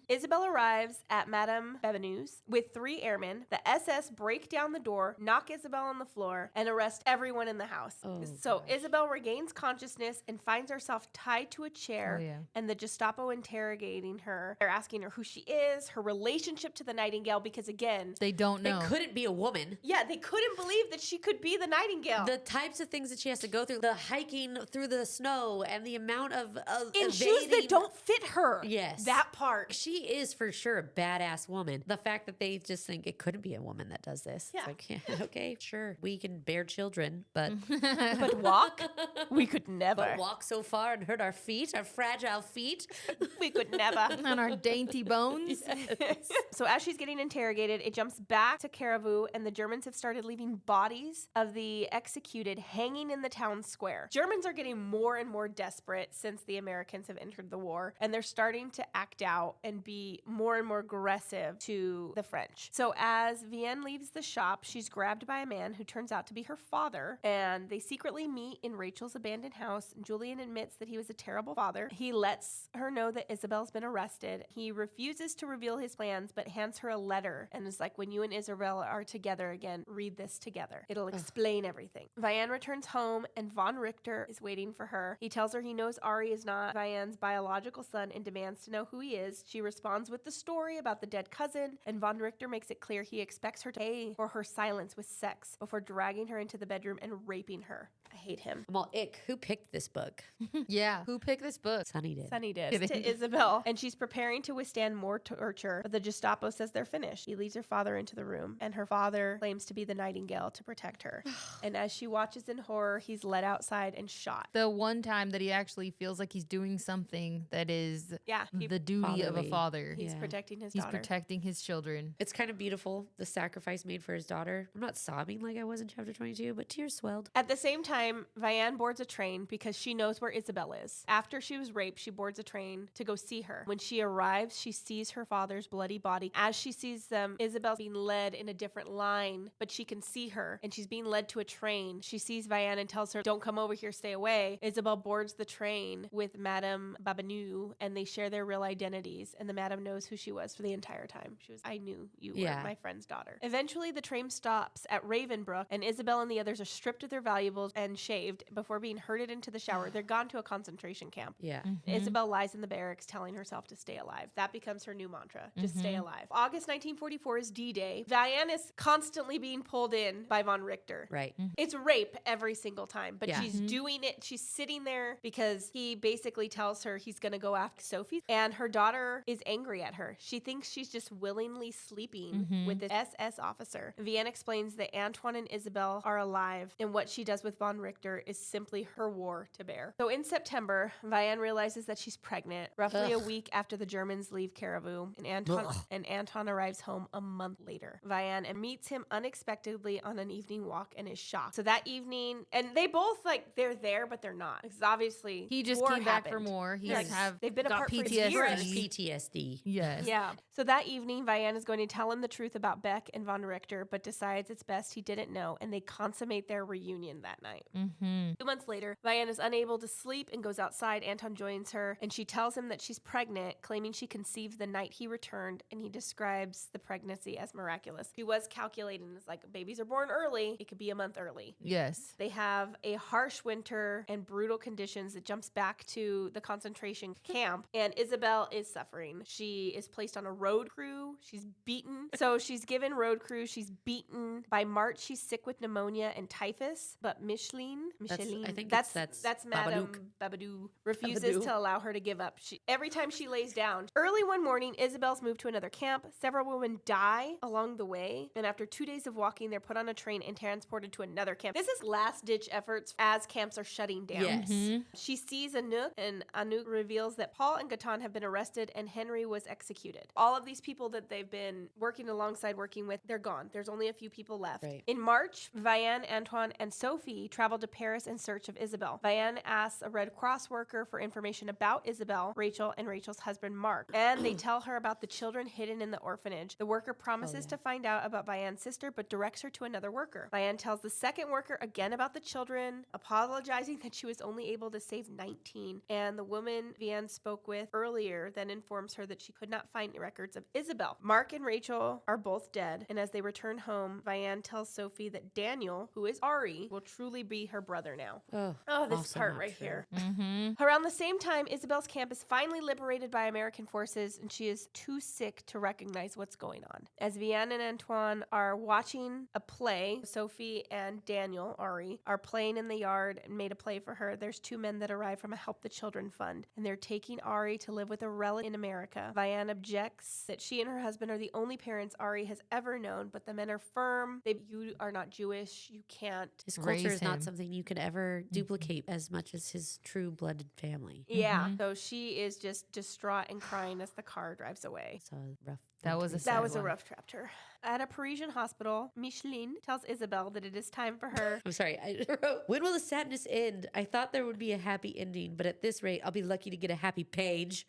Isabelle arrives at Madame Babineau's with 3 airmen. The SS break down the door, knock Isabelle on the floor, and arrest everyone in the house. So Isabelle regains consciousness and finds herself tied to a chair, Oh, yeah. and the Gestapo interrogating her. They're asking her who she is, her relationship to the Nightingale, because again, They don't know. It couldn't be a woman. yeah, they couldn't believe that she could be the Nightingale. The types of things that she has to go through, the hiking through the snow and the amount of in shoes evading- that don't fit her. Yes. That part. She is for sure a badass woman. The fact that they just think it couldn't be a woman that does this. Yeah. It's like, yeah, okay, sure. We can bear children, but, But walk, we could never. but walk so far and hurt our feet, our fragile feet. We could never. on our dainty bones. So as she's getting interrogated, it jumps back to Caribou, and the Germans have started leaving bodies of the executed hanging in the town square. Germans are getting more and more desperate since the Americans have entered the war, and they're starting to act out and be more and more aggressive to the French. So as Vianne leaves the shop, she's grabbed by a man who turns out to be her father, and they secretly meet in Rachel's abandoned house. Julian admits that he was a terrible father. He lets her know that Isabelle's been arrested. He refuses to reveal his plans, but hands her a letter and is like, when you and Isabelle are together again, read this together. It'll explain everything. Vianne returns home, and Von Richter is waiting for her. He tells her he knows Ari is not Vianne's biological son and demands to know who he is. She responds with the story about the dead cousin, and von Richter makes it clear he expects her to pay for her silence with sex before dragging her into the bedroom and raping her. I hate him. I'm all ick. Who picked this book? Yeah. Who picked this book? Sonny did. Sunny did. To Isabelle, and she's preparing to withstand more torture, but the Gestapo says they're finished. He leads her father into the room, and her father claims to be the Nightingale to protect her. And as she watches in horror, he's led outside and shot. The one time that he actually feels like he's doing something that is Yeah, the duty of a fatherly. father. he's Yeah. protecting his He's daughter. protecting his children. It's kind of beautiful, the sacrifice made for his daughter. I'm not sobbing like I was in chapter 22, but tears swelled. At the same time, Vianne boards a train because she knows where Isabelle is. After she was raped, she boards a train to go see her. When she arrives, she sees her father's bloody body. As she sees them, Isabelle's being led in a different line, but she can see her, and she's being led to a train. She sees Vianne and tells her, "Don't come over here, stay away." Isabelle boards the train with Madame Babineau, and they share their real identities, and the madam knows who she was for the entire time. She was, "I knew you were my friend's daughter." Eventually, the train stops at Ravenbrook, and Isabelle and the others are stripped of their valuables and shaved before being herded into the shower. They're gone to a concentration camp. Yeah. Isabelle lies in the barracks telling herself to stay alive. That becomes her new mantra. Just stay alive. August 1944 is D-Day. Vianne is constantly being pulled in by von Richter. Right. It's rape every single time, but Yeah. she's doing it. She's sitting there because he basically tells her he's going to go after Sophie, and her daughter is angry at her. She thinks she's just willingly sleeping with this SS officer. Vianne explains that Antoine and Isabelle are alive, and what she does with von Richter is simply her war to bear. So in September, Vianne realizes that she's pregnant, roughly a week after the Germans leave Caribou, and Anton arrives home a month later. Vianne meets him unexpectedly on an evening walk and is shocked. So that evening, and they both they're there, but they're not. Because obviously He just war came back for happened. more. He's Yes. They've been got apart for PTSD. years. PTSD. Yes. Yeah. So that evening, Vianne is going to tell him the truth about Beck and von Richter, but decides it's best he didn't know, and they consummate their reunion that night. 2 months later, Vianne is unable to sleep and goes outside. Anton joins her, and she tells him that she's pregnant, claiming she conceived the night he returned, and he describes the pregnancy as miraculous. He was calculating, it's like, babies are born early, it could be a month early. Yes. They have a harsh winter and brutal conditions that jumps back to the concentration camp, and Isabelle is suffering. She is placed on a road crew. She's beaten. So she's given road crew. She's beaten. By March, she's sick with pneumonia and typhus, but Micheline, I think that's that's Madame Babadook refuses Babadook. to allow her to give up. Every time she lays down. Early one morning, Isabelle's moved to another camp. Several women die along the way, and after 2 days of walking, they're put on a train and transported to another camp. This is last-ditch efforts as camps are shutting down. Yes. She sees Anouk, and Anouk reveals that Paul and Gaton have been arrested and Henry was executed. All of these people that they've been working with, they're gone. There's only a few people left. Right. In March, Vianne, Antoine, and Sophie travel to Paris in search of Isabelle. Vianne asks a Red Cross worker for information about Isabelle, Rachel, and Rachel's husband, Mark. And they tell her about the children hidden in the orphanage. The worker promises to find out about Vianne's sister, but directs her to another worker. Vianne tells the second worker again about the children, apologizing that she was only able to save 19. And the woman Vianne spoke with earlier then informs her that she could not find records of Isabelle. Mark and Rachel are both dead, and as they return home, Vianne tells Sophie that Daniel, who is Ari, will truly be her brother now. Oh, this also part not right true. here. Around the same time, Isabelle's camp is finally liberated by American forces, and she is too sick to recognize what's going on. As Vianne and Antoine are watching a play, Sophie and Daniel, Ari, are playing in the yard and made a play for her. There's two men that arrive from a Help the Children fund, and they're taking Ari to live with a relative in America. Vianne objects that she and her husband are the only parents Ari has ever known, but the men are firm. You are not Jewish. You can't. His culture Raise is not him. something you could ever duplicate as much as his true blooded family. Yeah. So she is just distraught and crying as the car drives away. So rough. That was a That sad was a one. rough chapter. At a Parisian hospital, Micheline tells Isabelle that it is time for her. I'm sorry. I wrote, when will the sadness end? I thought there would be a happy ending, but at this rate, I'll be lucky to get a happy page.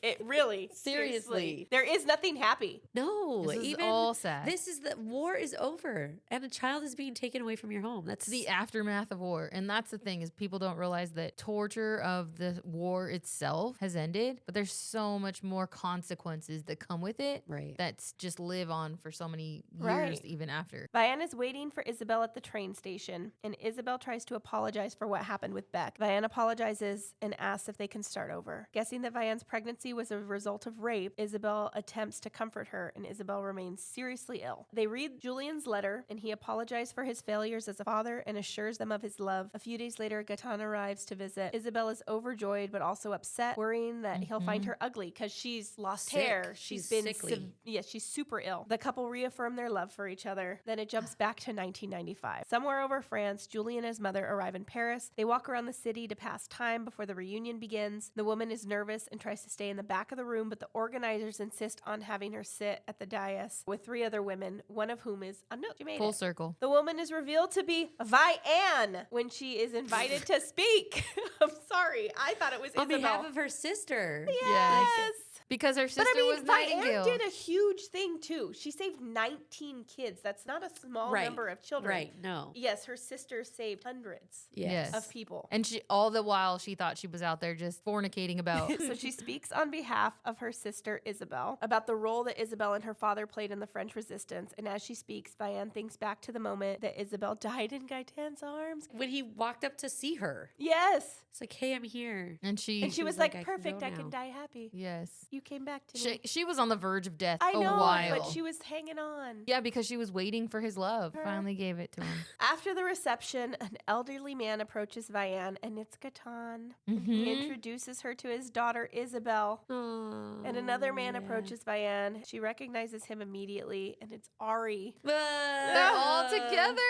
It really, Seriously. There is nothing happy. No, This is even all sad. This is the war is over, and a child is being taken away from your home. That's The aftermath of war. And that's the thing is people don't realize that torture of the war itself has ended, but there's so much more consequences that come with it right. that's just live on for so many years Right. even after. Vianne is waiting for Isabelle at the train station, and Isabelle tries to apologize for what happened with Beck. Vianne apologizes and asks if they can start over. Guessing that Vianne's pregnancy was a result of rape, Isabelle attempts to comfort her, and Isabelle remains seriously ill. They read Julian's letter, and he apologizes for his failures as a father and assures them of his love. A few days later, Gaetan arrives to visit. Isabelle is overjoyed but also upset, worrying that he'll find her ugly because she's lost Sick. hair. She's been sickly. she's super ill. The couple reaffirm their love for each other. Then it jumps back to 1995. Somewhere over France, Julian and his mother arrive in Paris. They walk around the city to pass time before the reunion begins. The woman is nervous and tries to stay in the back of the room, but the organizers insist on having her sit at the dais with 3 other women, one of whom is she made Full it. circle. The woman is revealed to be Vianne when she is invited to speak. I'm sorry. I thought it was On Isabelle. behalf of her sister. Yes. Because her sister But I mean, was Nightingale. Vianne did a huge thing too. She saved 19 kids. That's not a small Right. number of children. Right. No. Yes, her sister saved hundreds Yes. of people. And she, all the while, she thought she was out there just fornicating about. So she speaks on behalf of her sister Isabelle about the role that Isabelle and her father played in the French resistance. And as she speaks, Vianne thinks back to the moment that Isabelle died in Gaetan's arms. When he walked up to see her, Yes. it's like, hey, I'm here. And she And she was was like, like, "I can perfect, go I can now." die happy. yes. You came back to me. She was on the verge of death I know, a while. but she was hanging on. Yeah, because she was waiting for his love. Her. Finally gave it to him. After the reception, an elderly man approaches Vianne, and it's Gaetan. He Mhm. introduces her to his daughter, Isabelle. Oh, And another man yeah. approaches Vianne. She recognizes him immediately, and it's Ari. They're all together.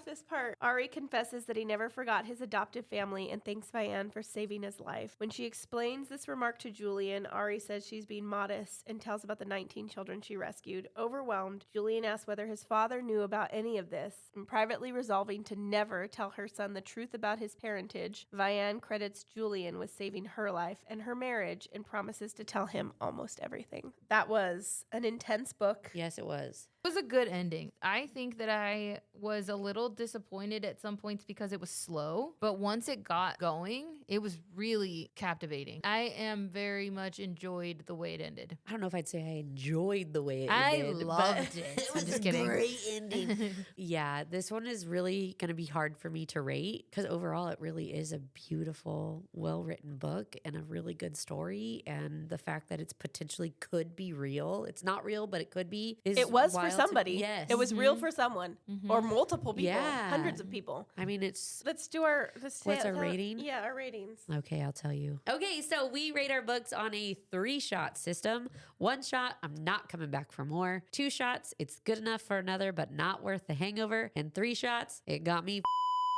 This part. Ari confesses that he never forgot his adoptive family and thanks Vianne for saving his life. When she explains this remark to Julian, Ari says she's being modest and tells about the 19 children she rescued. Overwhelmed, Julian asks whether his father knew about any of this, and privately resolving to never tell her son the truth about his parentage, Vianne credits Julian with saving her life and her marriage and promises to tell him almost everything. That was an intense book. Yes, it was. It was a good ending. I think that I was a little disappointed at some points because it was slow, but once it got going, it was really captivating. I am very much enjoyed the way it ended. I don't know if I'd say I enjoyed the way it I ended. loved but it. It I'm was just a kidding. great ending. Yeah, this one is really going to be hard for me to rate because overall it really is a beautiful, well-written book and a really good story. And the fact that it's potentially could be real, it's not real, but it could be. It was for wild to- somebody. Yes. It was real for someone or multiple people, Yeah. hundreds of people. I mean, it's Let's do our. What's our rating? Yeah, our ratings. okay, I'll tell you. Okay, so we rate our books on a 3-shot system. 1 shot, I'm not coming back for more. 2 shots, it's good enough for another, but not worth the hangover. And 3 shots, it got me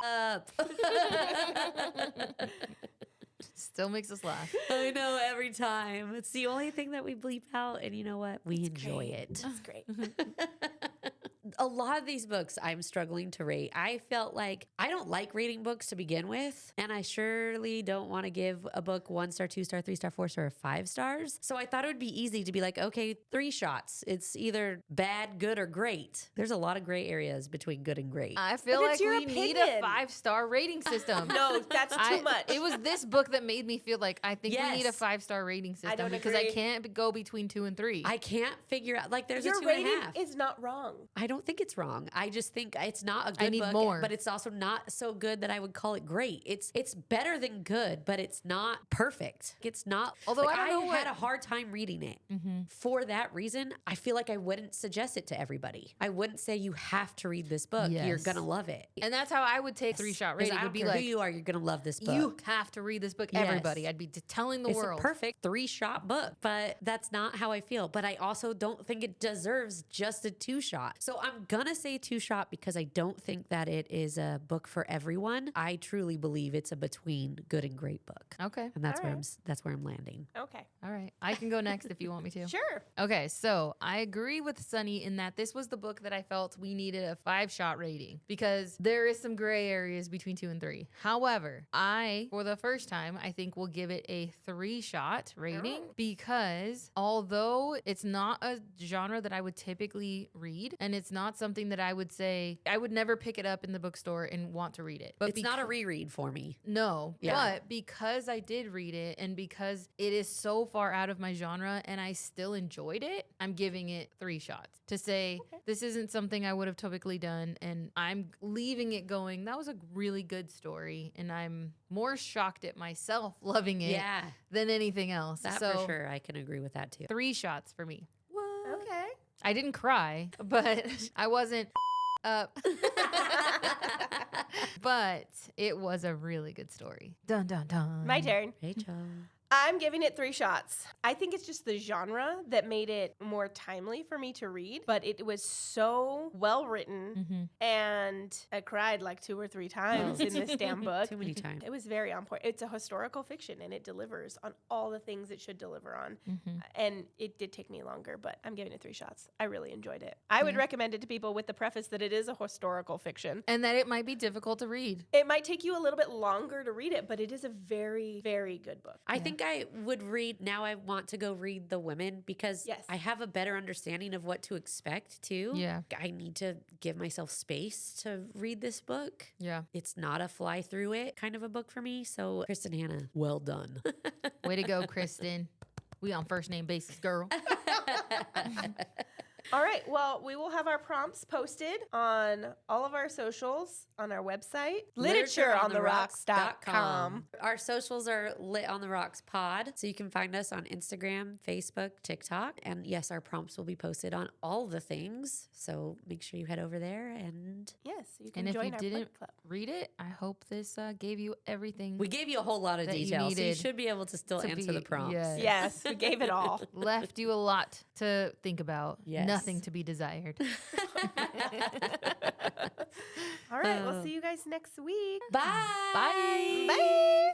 up. Still makes us laugh. I know every time. It's the only thing that we bleep out, and you know what? We enjoy it. That's great. A lot of these books I'm struggling to rate. I felt like I don't like rating books to begin with, and I surely don't want to give a book 1 star, 2 star, 3 star, 4 star, or 5 stars. So I thought it would be easy to be like, okay, 3 shots. It's either bad, good, or great. There's a lot of gray areas between good and great. I feel But like it's your we need opinion. a 5-star rating system. No, that's too much. It was this book that made me feel like I think we need a Yes. 5-star rating system don't because agree. I can't go between 2 and 3. I can't figure out, like, there's Your a 2.5. rating is not wrong. I don't think it's wrong. I just think it's not a good need book, more. but it's also not so good that I would call it great. It's better than good, but it's not perfect. It's not. Although like, I don't know had what- a hard time reading it. For that reason, I feel like I wouldn't suggest it to everybody. I wouldn't say you have to read this book. You're Yes. gonna love it. And that's how I would take 3-shot 'Cause rating. I Would don't be care like, who you are, you're gonna love this book. you have to read this book, Yes. everybody. I'd be telling the It's world. a perfect 3-shot book, but that's not how I feel. But I also don't think it deserves just a 2-shot. So I'm gonna say 2 shot because I don't think that it is a book for everyone. I truly believe it's a between good and great book. Okay. And that's All where right. that's where I'm landing. Okay. All right. I can go next if you want me to. Sure. Okay, so I agree with Sunny in that this was the book that I felt we needed a 5-shot rating because there is some gray areas between 2 and 3. However, for the first time, I think will give it a 3-shot rating because although it's not a genre that I would typically read and it's not something that I would say I would never pick it up in the bookstore and want to read it. But It's not a reread for me. no, Yeah. but because I did read it and because it is so far out of my genre and I still enjoyed it, I'm giving it 3 shots to say this isn't something I would have typically done. And I'm leaving it going, that was a really good story. And I'm more shocked at myself loving it Yeah. than anything else. That so for sure. I can agree with that too. 3 shots for me. What? Okay. I didn't cry, but I wasn't up. But it was a really good story. Dun, dun, dun. My turn. Rachel. I'm giving it 3 shots. I think it's just the genre that made it more timely for me to read, but it was so well written, and I cried like 2 or 3 times in this damn book. Too many times. It was very on point. It's a historical fiction, and it delivers on all the things it should deliver on. And it did take me longer, but I'm giving it 3 shots. I really enjoyed it. I would recommend it to people with the preface that it is a historical fiction. And that it might be difficult to read. It might take you a little bit longer to read it, but it is a very, very good book. I think I would read, now I want to go read The Women because Yes. I have a better understanding of what to expect too. Yeah. I need to give myself space to read this book. Yeah. It's not a fly through it kind of a book for me. So Kristin Hannah, well done. Way to go, Kristin. We on first name basis, girl. All right. Well, we will have our prompts posted on all of our socials, on our website, literatureontherocks.com. Our socials are Lit on the Rocks Pod. So you can find us on Instagram, Facebook, TikTok. And yes, our prompts will be posted on all the things. So make sure you head over there and Yes, you can And if join you our didn't book club. read it, I hope this gave you everything we gave you a whole lot of That you details. So you needed should be able to still to answer be- the prompts. yes. Yes, we gave it all. left you a lot to think about. Yes. Nothing to be desired. All right. We'll see you guys next week. Bye. Bye. Bye.